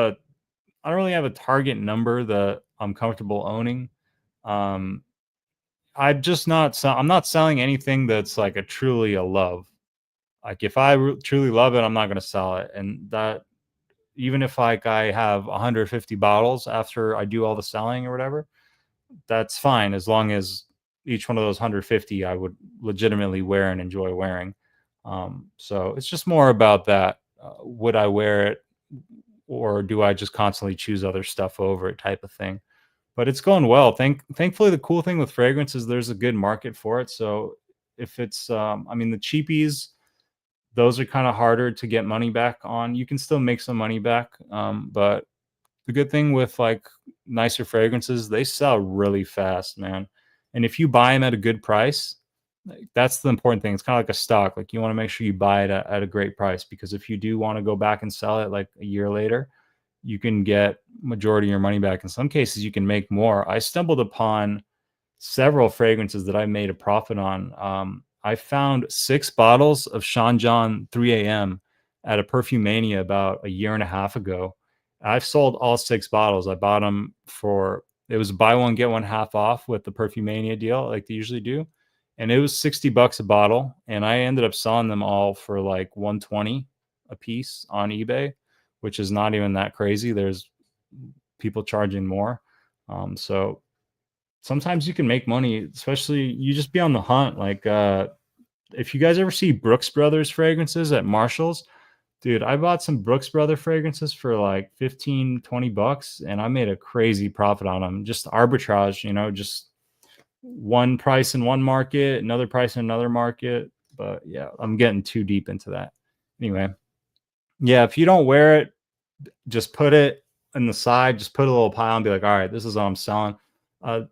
a target number that I'm comfortable owning. I'm not selling anything that's like truly a love. Like, if I truly love it, I'm not going to sell it. And that, even if like I have 150 bottles after I do all the selling or whatever, that's fine, as long as each one of those 150 I would legitimately wear and enjoy wearing. So it's just more about that. Would I wear it, or do I just constantly choose other stuff over it, type of thing? But it's going well. Thankfully, the cool thing with fragrance is there's a good market for it. So if it's, I mean, the cheapies, those are kind of harder to get money back on. You can still make some money back, but the good thing with like nicer fragrances, they sell really fast, man. And if you buy them at a good price, that's the important thing. It's kind of like a stock. Like, you want to make sure you buy it at a great price, because if you do want to go back and sell it like a year later, you can get majority of your money back. In some cases, you can make more. I stumbled upon several fragrances that I made a profit on. I found 6 bottles of Sean John 3 a.m. at a Perfumania about a year and a half ago. I've sold all 6 bottles. I bought them it was buy one, get one half off with the Perfumania deal, like they usually do. and it was $60 a bottle, and I ended up selling them all for like 120 a piece on eBay, which is not even that crazy. There's people charging more. So sometimes you can make money, especially you just be on the hunt. Like if you guys ever see Brooks Brothers fragrances at Marshall's, dude, I bought some Brooks Brother fragrances for like 15, $20, and I made a crazy profit on them. Just arbitrage, just one price in one market, another price in another market. But yeah, I'm getting too deep into that. Anyway, yeah, if you don't wear it, just put it in the side, just put a little pile and be like, all right, this is what I'm selling.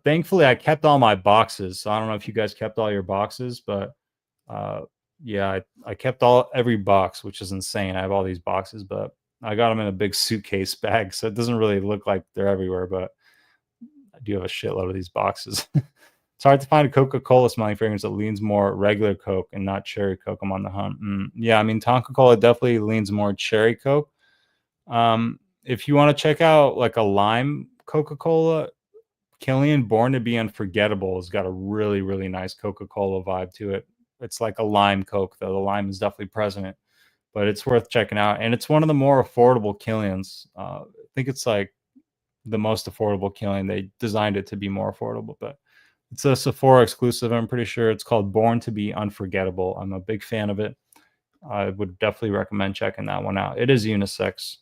Thankfully, I kept all my boxes. So I don't know if you guys kept all your boxes, but yeah, I kept every box, which is insane. I have all these boxes, but I got them in a big suitcase bag, so it doesn't really look like they're everywhere, but I do have a shitload of these boxes. It's hard to find a Coca-Cola smelling fragrance that leans more regular Coke and not cherry Coke. I'm on the hunt. Yeah, I mean, Tonka Cola definitely leans more cherry Coke. If you want to check out like a lime Coca-Cola, Killian Born to Be Unforgettable has got a really, really nice Coca-Cola vibe to it. It's like a lime Coke, though. The lime is definitely present, but it's worth checking out. And it's one of the more affordable Killians. I think it's like the most affordable Killian. They designed it to be more affordable, but it's a Sephora exclusive. I'm pretty sure it's called Born to Be Unforgettable. I'm a big fan of it. I would definitely recommend checking that one out. It is unisex,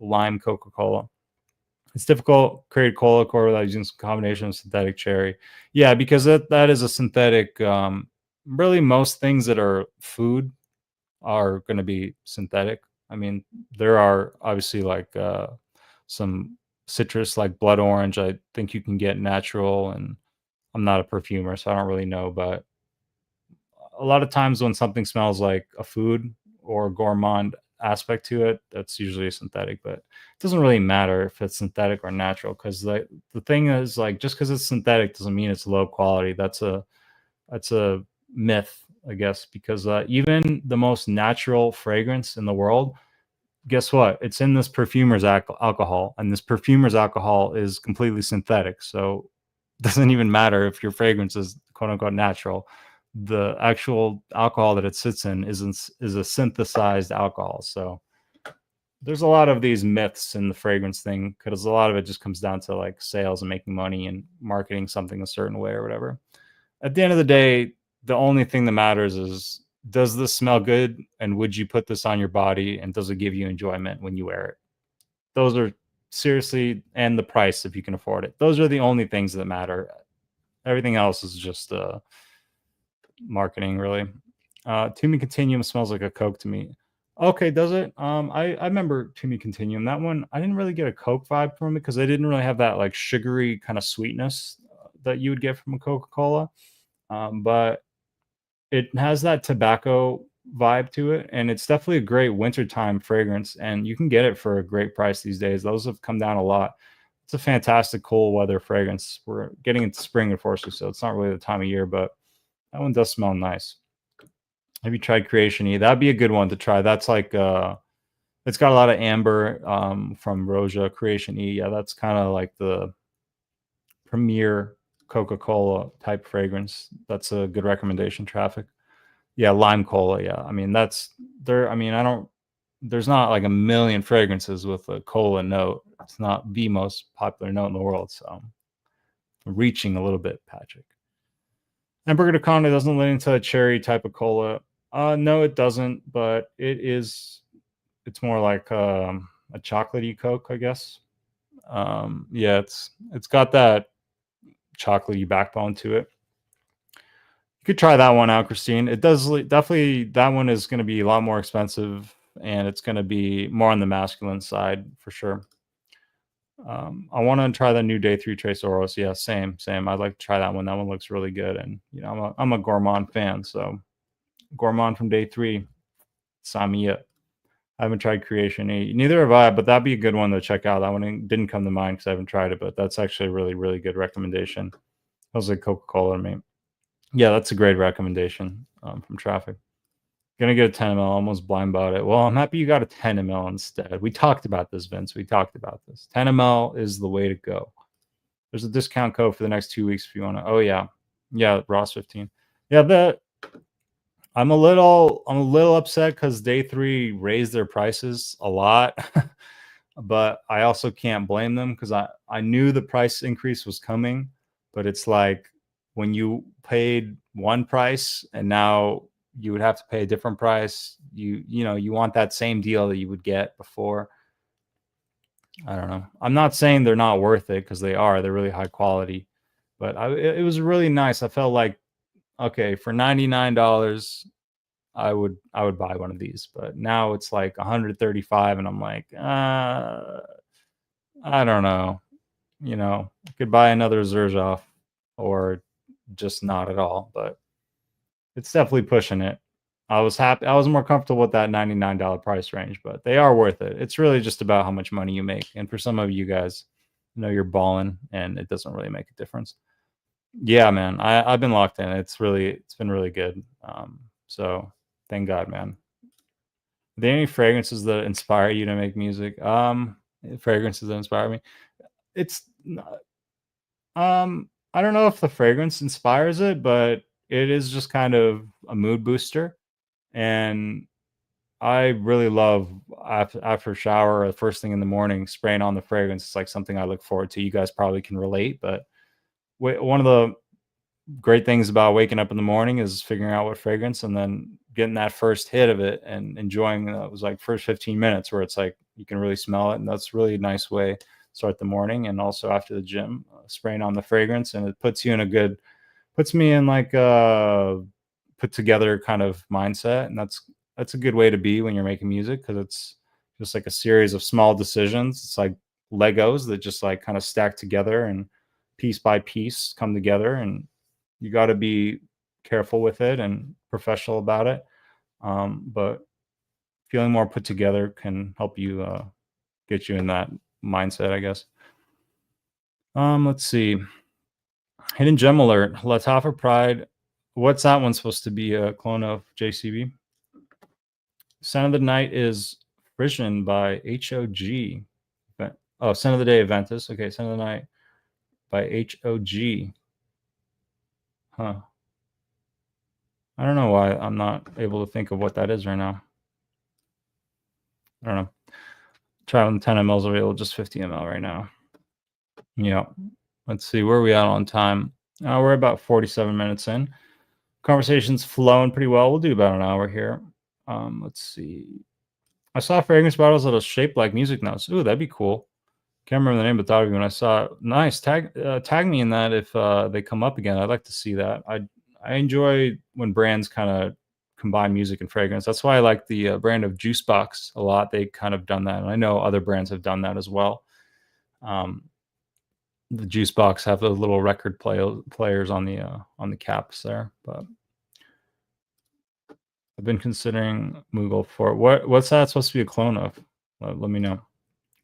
lime Coca-Cola. It's difficult to create cola core without using some combination of synthetic cherry. Yeah, because that is a synthetic. Really, most things that are food are going to be synthetic. I mean, there are obviously like some citrus like blood orange. I think you can get natural, and I'm not a perfumer, so I don't really know. But a lot of times when something smells like a food or gourmand aspect to it, that's usually a synthetic. But it doesn't really matter if it's synthetic or natural, because the thing is, like, just because it's synthetic doesn't mean it's low quality. That's a myth, I guess, because even the most natural fragrance in the world, guess what? It's in this perfumer's alcohol, and this perfumer's alcohol is completely synthetic. So it doesn't even matter if your fragrance is quote unquote natural. The actual alcohol that it sits in is a synthesized alcohol. So there's a lot of these myths in the fragrance thing, because a lot of it just comes down to like sales and making money and marketing something a certain way or whatever. At the end of the day, the only thing that matters is, does this smell good, and would you put this on your body, and does it give you enjoyment when you wear it? Those are seriously, and the price if you can afford it. Those are the only things that matter. Everything else is just marketing, really. Toomey Continuum smells like a Coke to me. Okay, does it? I remember Toomey Continuum. That one, I didn't really get a Coke vibe from it, because they didn't really have that like sugary kind of sweetness that you would get from a Coca-Cola. But it has that tobacco vibe to it, and it's definitely a great wintertime fragrance, and you can get it for a great price these days. Those have come down a lot. It's a fantastic cold weather fragrance. We're getting into spring, unfortunately, so it's not really the time of year, but that one does smell nice. Have you tried Creation E? That'd be a good one to try. That's like it's got a lot of amber from Roja. Creation E, yeah, that's kind of like the premier Coca-Cola type fragrance. That's a good recommendation. Traffic. Yeah, lime cola. Yeah, I mean that's there. I mean, there's not like a million fragrances with a cola note. It's not the most popular note in the world. So I'm reaching a little bit, Patrick. Hamburger Conde doesn't lean into a cherry type of cola. No, it doesn't, but it's more like a chocolatey Coke, I guess. Yeah, it's got that chocolatey backbone to it. You could try that one out, Christine. It does definitely, that one is going to be a lot more expensive, and it's going to be more on the masculine side for sure. I want to try the new Day 3 Tres Oros. Yeah, same. I'd like to try that one. That one looks really good, and I'm a gourmand fan, so gourmand from Day 3, sign me up. I haven't tried Creation E. Neither have I, but that'd be a good one to check out. That one didn't come to mind because I haven't tried it, but that's actually a really, really good recommendation. That was like Coca-Cola to me. Yeah, that's a great recommendation from Traffic. Gonna get a 10 ml, almost blind bought it. Well, I'm happy you got a 10 ml instead. We talked about this, Vince. We talked about this. 10 ml is the way to go. There's a discount code for the next 2 weeks if you want to. Oh, yeah. Yeah, Ross 15. Yeah, I'm a little upset because day three raised their prices a lot. But I also can't blame them because I knew the price increase was coming, but it's like when you paid one price and now you would have to pay a different price, you want that same deal that you would get before. I don't know. I'm not saying they're not worth it because they are. They're really high quality, but it was really nice. I felt like, okay, for $99, I would buy one of these, but now it's like 135, and I'm like, I don't know. I could buy another Zerzhov or just not at all, but it's definitely pushing it. I was happy. I was more comfortable with that $99 price range, but they are worth it. It's really just about how much money you make. And for some of you guys, you're balling and it doesn't really make a difference. Yeah, man. I've been locked in. It's been really good. So thank God, man. Are there any fragrances that inspire you to make music? Fragrances that inspire me. It's I don't know if the fragrance inspires it, but it is just kind of a mood booster. And I really love after shower or the first thing in the morning, spraying on the fragrance. It's like something I look forward to. You guys probably can relate, but one of the great things about waking up in the morning is figuring out what fragrance and then getting that first hit of it and enjoying it was like first 15 minutes where it's like you can really smell it. And that's really a nice way to start the morning. And also after the gym, spraying on the fragrance, and it puts me in like a put together kind of mindset. And that's a good way to be when you're making music, because it's just like a series of small decisions. It's like Legos that just like kind of stack together and piece by piece come together, and you got to be careful with it and professional about it. But feeling more put together can help you get you in that mindset, I guess. Let's see. Hidden gem alert. Latafa Pride. What's that one supposed to be? A clone of JCB? Scent of the Night is Frisian by HOG. Oh, Scent of the Day, Aventus. Okay, Scent of the Night by HOG. Huh. I don't know why I'm not able to think of what that is right now. I don't know. Traveling 10 mLs available, just 50 ml right now. Yeah. Let's see, where are we at on time? We're about 47 minutes in. Conversation's flowing pretty well. We'll do about an hour here. Let's see. I saw fragrance bottles that are shaped like music notes. Ooh, that'd be cool. Can't remember the name, but thought of you when I saw it. Nice. Tag me in that if they come up again. I'd like to see that. I enjoy when brands kind of combine music and fragrance. That's why I like the brand of Juicebox a lot. They kind of done that, and I know other brands have done that as well. The Juicebox have the little record players on the caps there, but I've been considering Moogle for what's that supposed to be a clone of? Let me know.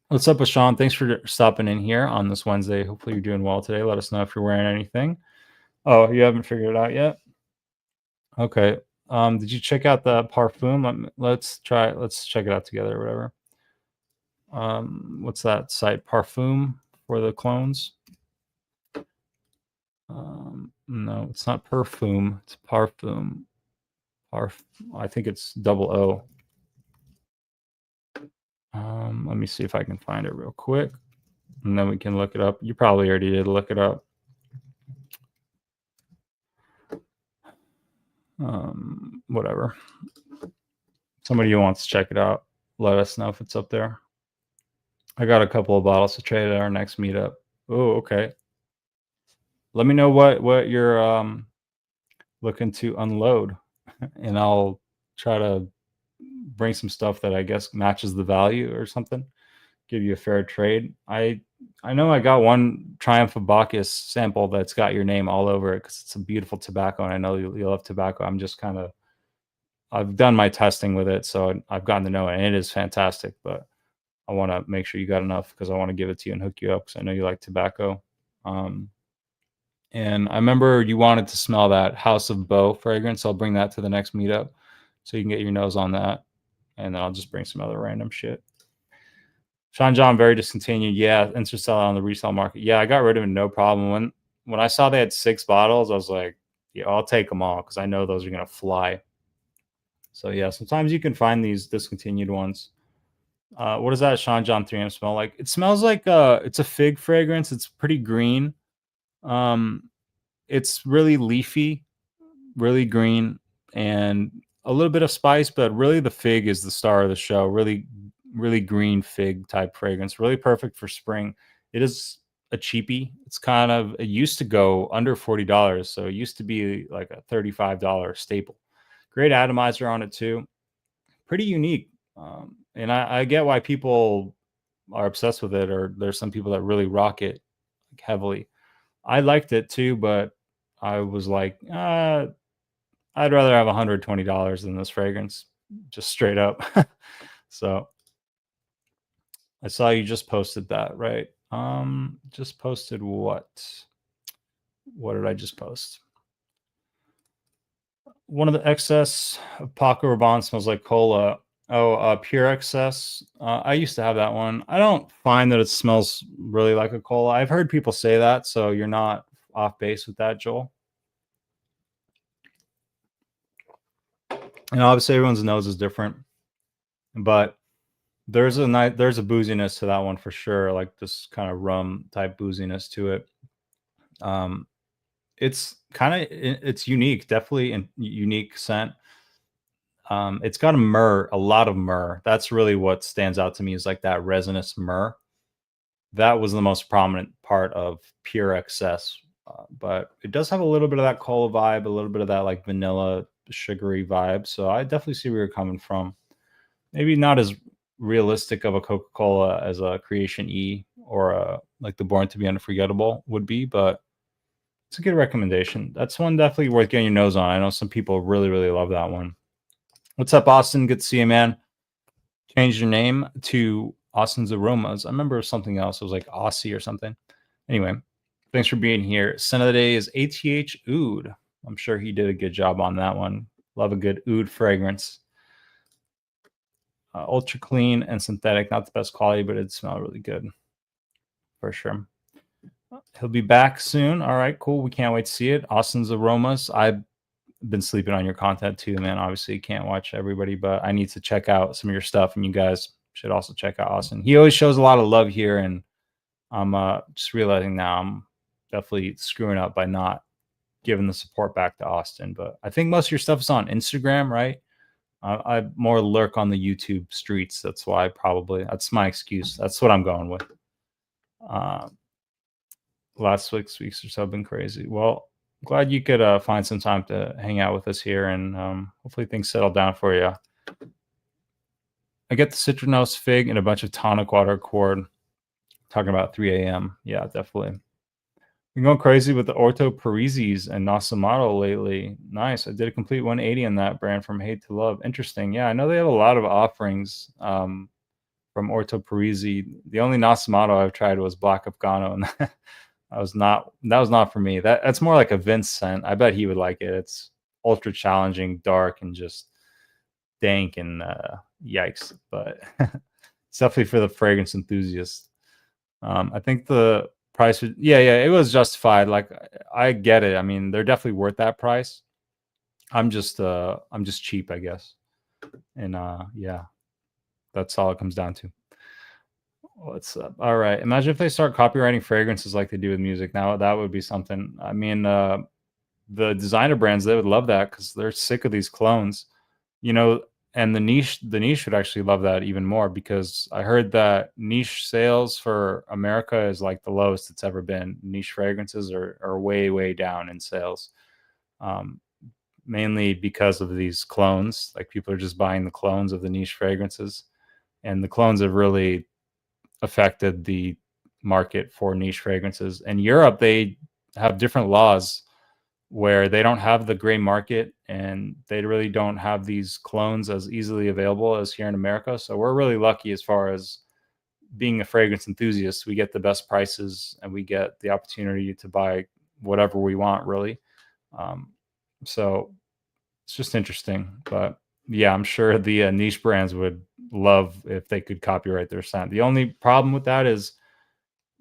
What's up with Sean? Thanks for stopping in here on this Wednesday. Hopefully you're doing well today. Let us know if you're wearing anything. Oh, you haven't figured it out yet? Okay. Did you check out the Parfum? Let's check it out together or whatever. What's that site? Parfum for the clones? No, it's not Perfume. It's Parfum. I think it's double O. Let me see if I can find it real quick, and then we can look it up. You probably already did look it up. Whatever. Somebody who wants to check it out, let us know if it's up there. I got a couple of bottles to trade at our next meetup. Oh, okay. Let me know what you're looking to unload, and I'll try to bring some stuff that I guess matches the value or something. Give you a fair trade. I know I got one Triumph of Bacchus sample that's got your name all over it because it's a beautiful tobacco, and I know you love tobacco. I'm just kind of I've done my testing with it, so I've gotten to know it, and it is fantastic. But I want to make sure you got enough because I want to give it to you and hook you up because I know you like tobacco. And I remember you wanted to smell that House of Beau fragrance. I'll bring that to the next meetup so you can get your nose on that. And then I'll just bring some other random shit. Sean John, very discontinued. Yeah, Interstellar on the resale market. Yeah, I got rid of it, no problem. When I saw they had 6 bottles, I was like, yeah, I'll take them all because I know those are gonna fly. So yeah, sometimes you can find these discontinued ones. What does that Sean John 3M smell like? It smells like it's a fig fragrance. It's pretty green. Um, it's really leafy, really green, and a little bit of spice, but really the fig is the star of the show. Really, really green fig type fragrance. Really perfect for spring. It is a cheapie. It's kind of it used to go under $40, so it used to be like a $35 staple. Great atomizer on it too. Pretty unique. And I get why people are obsessed with it, or there's some people that really rock it like, heavily. I liked it too, but I was like, I'd rather have $120 than this fragrance, just straight up. So I saw you just posted that, right? Just posted what? What did I just post? One of the excess of Paco Rabanne smells like cola. Oh, Pure Excess. I used to have that one. I don't find that it smells really like a cola. I've heard people say that, so you're not off base with that, Joel. And obviously, everyone's nose is different, but there's a booziness to that one for sure, like this kind of rum type booziness to it. It's kind of it's unique, definitely a unique scent. It's got a lot of myrrh. That's really what stands out to me is like that resinous myrrh. That was the most prominent part of Pure Excess. But it does have a little bit of that cola vibe, a little bit of that like vanilla sugary vibe. So I definitely see where you're coming from. Maybe not as realistic of a Coca-Cola as a Creation E or like the Born to Be Unforgettable would be, but it's a good recommendation. That's one definitely worth getting your nose on. I know some people really, really love that one. What's up, Austin? Good to see you, man. Change your name to Austin's Aromas. I remember something else. It was like Aussie or something. Anyway, thanks for being here. Scent of the day is ATH Oud. I'm sure he did a good job on that one. Love a good oud fragrance. Ultra clean and synthetic. Not the best quality, but it smells really good for sure. He'll be back soon. All right, cool. We can't wait to see it. Austin's Aromas. I've been sleeping on your content too, man. Obviously, you can't watch everybody, but I need to check out some of your stuff, and you guys should also check out Austin. He always shows a lot of love here, and I'm just realizing now I'm definitely screwing up by not giving the support back to Austin. But I think most of your stuff is on Instagram, right? I more lurk on the YouTube streets. That's why that's my excuse. That's what I'm going with. Last 6 weeks or so have been crazy. Well, glad you could find some time to hang out with us here, and hopefully things settle down for you. I get the citronose fig and a bunch of tonic water cord. Talking about 3 a.m. Yeah, definitely. Been going crazy with the Orto Parisis and Nasamato lately. Nice. I did a complete 180 on that brand from Hate to Love. Interesting. Yeah, I know they have a lot of offerings from Orto Parisi. The only Nasamato I've tried was Black Afgano, and that was not for me. That's more like a Vince scent. I bet he would like it. It's ultra challenging, dark, and just dank and yikes. But it's definitely for the fragrance enthusiast. I think the price was, yeah, it was justified. Like I get it. I mean, they're definitely worth that price. I'm just cheap, I guess. And yeah, that's all it comes down to. What's up? All right. Imagine if they start copywriting fragrances like they do with music. Now that would be something. I mean, the designer brands, they would love that because they're sick of these clones, you know. And the niche would actually love that even more, because I heard that niche sales for America is like the lowest it's ever been. Niche fragrances are way, way down in sales, mainly because of these clones. Like people are just buying the clones of the niche fragrances, and the clones have really affected the market for niche fragrances. In Europe, they have different laws where they don't have the gray market, and they really don't have these clones as easily available as here in America. So we're really lucky as far as being a fragrance enthusiast. We get the best prices, and we get the opportunity to buy whatever we want, really. So it's just interesting. But yeah, I'm sure the niche brands would love if they could copyright their scent. The only problem with that is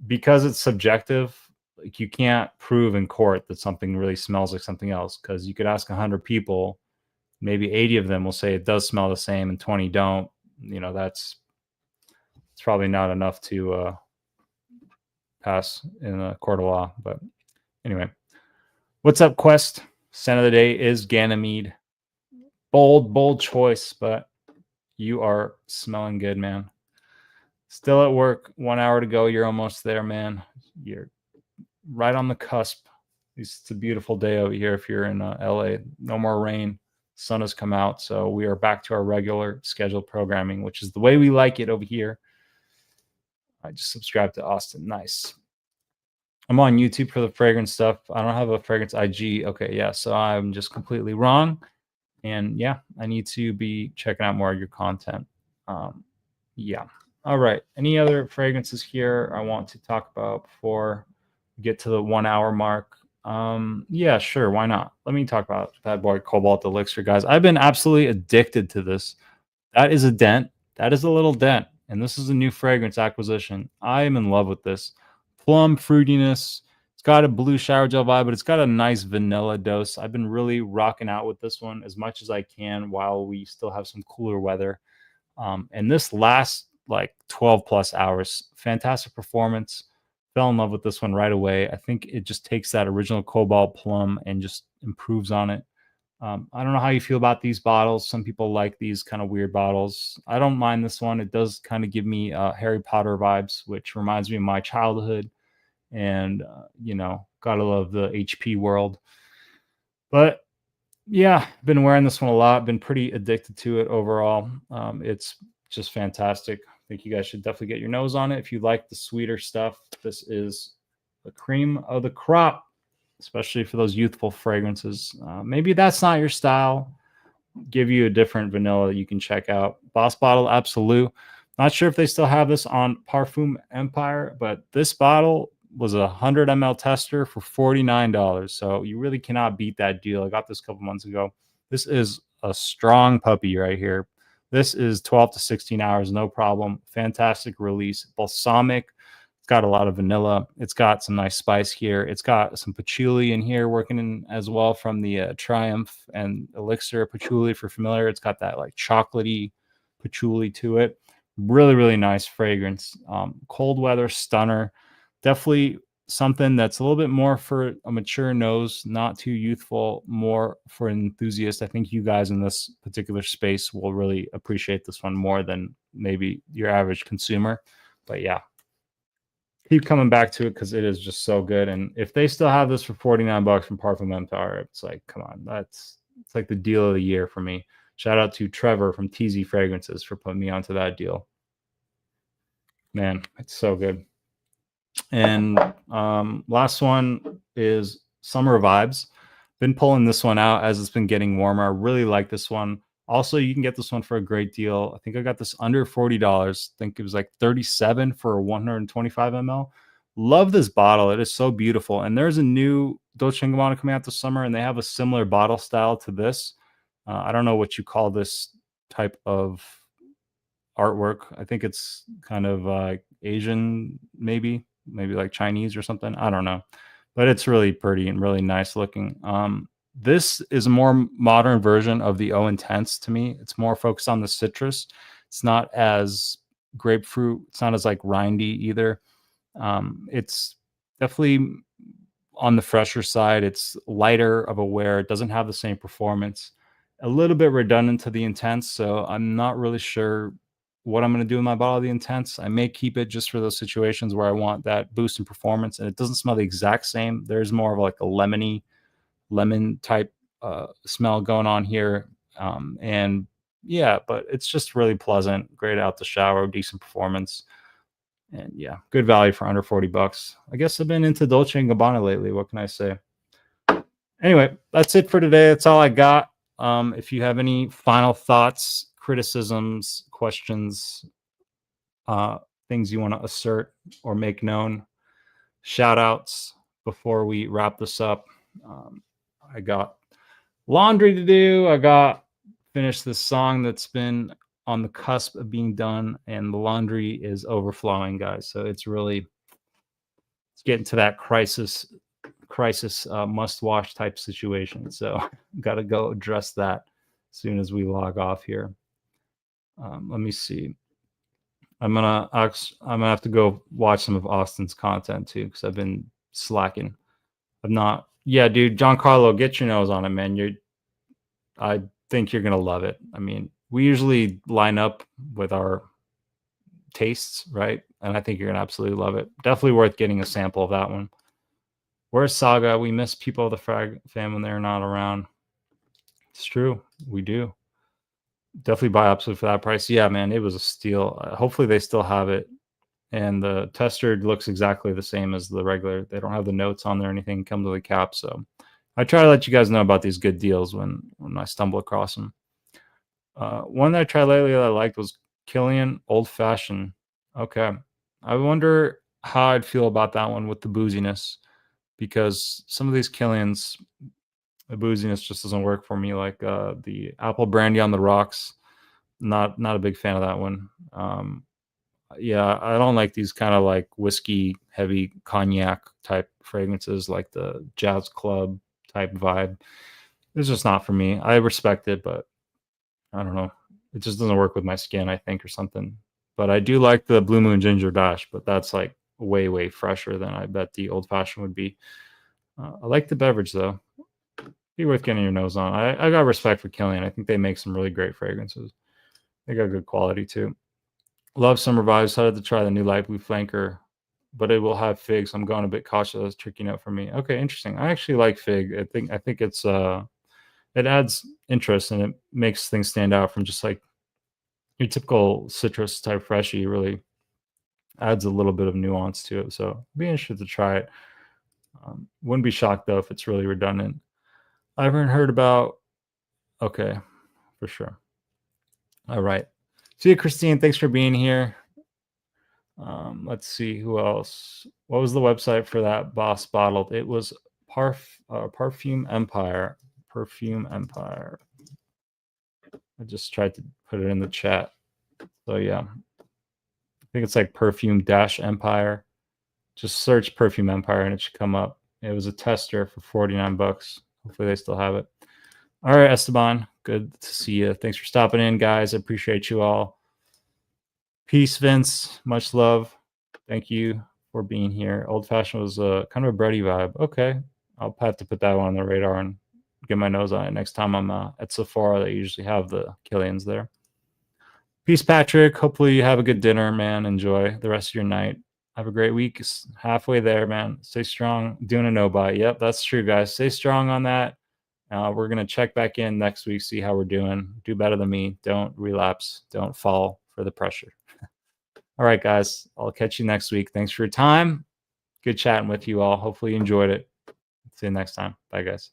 because it's subjective, like you can't prove in court that something really smells like something else, because you could ask 100 people, maybe 80 of them will say it does smell the same and 20 don't. You know, it's probably not enough to pass in a court of law. But anyway, what's up, Quest? Scent of the day is Ganymede. Bold choice, but you are smelling good, man. Still at work, 1 hour to go. You're almost there, man. You're right on the cusp. It's a beautiful day out here if you're in LA. No more rain. Sun has come out, so we are back to our regular scheduled programming, which is the way we like it over here. I just subscribed to Austin. Nice. I'm on YouTube for the fragrance stuff. I don't have a fragrance IG. Okay, yeah, so I'm just completely wrong. And yeah, I need to be checking out more of your content. Yeah. All right. Any other fragrances here I want to talk about before we get to the 1 hour mark? Yeah, sure. Why not? Let me talk about Bad Boy Cobalt Elixir, guys. I've been absolutely addicted to this. That is a dent. That is a little dent. And this is a new fragrance acquisition. I am in love with this. Plum fruitiness. It's got a blue shower gel vibe, but it's got a nice vanilla dose. I've been really rocking out with this one as much as I can while we still have some cooler weather. And this lasts like 12 plus hours. Fantastic performance. Fell in love with this one right away. I think it just takes that original Cobalt Plum and just improves on it. I don't know how you feel about these bottles. Some people like these kind of weird bottles. I don't mind this one. It does kind of give me Harry Potter vibes, which reminds me of my childhood. And, you know, gotta love the HP world. But yeah, been wearing this one a lot. Been pretty addicted to it overall. It's just fantastic. I think you guys should definitely get your nose on it. If you like the sweeter stuff, this is the cream of the crop, especially for those youthful fragrances. Maybe that's not your style. Give you a different vanilla that you can check out. Boss Bottle Absolute. Not sure if they still have this on Parfum Empire, but this bottle was a 100 ml tester for $49. So you really cannot beat that deal. I got this a couple months ago. This is a strong puppy right here. This is 12 to 16 hours, no problem. Fantastic release. Balsamic. It's got a lot of vanilla. It's got some nice spice here. It's got some patchouli in here working in as well from the Triumph and Elixir patchouli. If you're familiar, it's got that like chocolatey patchouli to it. Really, really nice fragrance. Cold weather stunner. Definitely something that's a little bit more for a mature nose, not too youthful, more for an enthusiast. I think you guys in this particular space will really appreciate this one more than maybe your average consumer. But yeah, keep coming back to it because it is just so good. And if they still have this for $49 from Parfum Empire, it's like, come on, it's like the deal of the year for me. Shout out to Trevor from TZ Fragrances for putting me onto that deal. Man, it's so good. And last one is Summer Vibes. Been pulling this one out as it's been getting warmer. I really like this one. Also, you can get this one for a great deal. I think I got this under $40. I think it was like $37 for 125 ml. Love this bottle. It is so beautiful. And there's a new Dolce & Gabbana coming out this summer, and they have a similar bottle style to this. I don't know what you call this type of artwork. I think it's kind of Asian, maybe like Chinese or something. I don't know, but it's really pretty and really nice looking. This is a more modern version of the O Intense to me. It's more focused on the citrus. It's not as grapefruit. It's not as like rindy either. It's definitely on the fresher side. It's lighter of a wear. It doesn't have the same performance. A little bit redundant to the Intense, so I'm not really sure what I'm going to do in my bottle of the Intense. I may keep it just for those situations where I want that boost in performance, and it doesn't smell the exact same. There's more of like a lemon type smell going on here. And yeah, but it's just really pleasant, great out the shower, decent performance. And yeah, good value for under $40. I guess I've been into Dolce & Gabbana lately. What can I say? Anyway, that's it for today. That's all I got. If you have any final thoughts, criticisms, questions, things you want to assert or make known, shout outs before we wrap this up. I got laundry to do. I got finish this song that's been on the cusp of being done, and the laundry is overflowing, guys. So it's really it's getting to that crisis must wash type situation. So got to go address that as soon as we log off here. Let me see. I'm gonna have to go watch some of Austin's content too, because I've been slacking. I'm not. Yeah, dude, Giancarlo, get your nose on it, man. I think you're gonna love it. I mean, we usually line up with our tastes, right? And I think you're gonna absolutely love it. Definitely worth getting a sample of that one. Where's Saga? We miss people of the Frag fam when they're not around. It's true. We do. Definitely buy Absolute for that price. Yeah, man, it was a steal. Hopefully they still have it. And the tester looks exactly the same as the regular. They don't have the notes on there or anything. Come to the cap. So I try to let you guys know about these good deals when I stumble across them. One that I tried lately that I liked was Killian Old Fashioned. Okay. I wonder how I'd feel about that one with the booziness, because some of these Killians, the booziness just doesn't work for me. Like the apple brandy on the rocks, not a big fan of that one. Yeah, I don't like these kind of like whiskey heavy cognac type fragrances, like the jazz club type vibe. It's just not for me. I respect it, but I don't know. It just doesn't work with my skin, I think, or something. But I do like the Blue Moon Ginger Dash, but that's like way fresher than I bet the Old Fashioned would be. I like the beverage though. Be worth getting your nose on. I got respect for Killian. I think they make some really great fragrances. They got good quality too. Love Summer Vibes. Decided to try the new Light Blue Flanker, but it will have fig, so I'm going a bit cautious. That's tricky note for me. Okay, interesting. I actually like fig. I think it's it adds interest and it makes things stand out from just like your typical citrus type freshie. Really adds a little bit of nuance to it. So I'd be interested to try it. Wouldn't be shocked though if it's really redundant. I haven't heard about. Okay, for sure. All right. See you, Christine. Thanks for being here. Let's see who else. What was the website for that Boss Bottled? It was Perfume Empire. Perfume Empire. I just tried to put it in the chat. So yeah, I think it's like Perfume-Empire. Just search Perfume Empire and it should come up. It was a tester for 49 bucks. Hopefully they still have it. All right, Esteban, good to see you. Thanks for stopping in, guys. I appreciate you all. Peace, Vince. Much love. Thank you for being here. Old Fashioned was kind of a bready vibe. Okay, I'll have to put that one on the radar and get my nose on it next time I'm at Sephora. They usually have the Killians there. Peace, Patrick. Hopefully you have a good dinner, man. Enjoy the rest of your night. Have a great week. It's halfway there, man. Stay strong. Doing a no-buy. Yep, that's true, guys. Stay strong on that. We're going to check back in next week, see how we're doing. Do better than me. Don't relapse. Don't fall for the pressure. All right, guys. I'll catch you next week. Thanks for your time. Good chatting with you all. Hopefully you enjoyed it. See you next time. Bye, guys.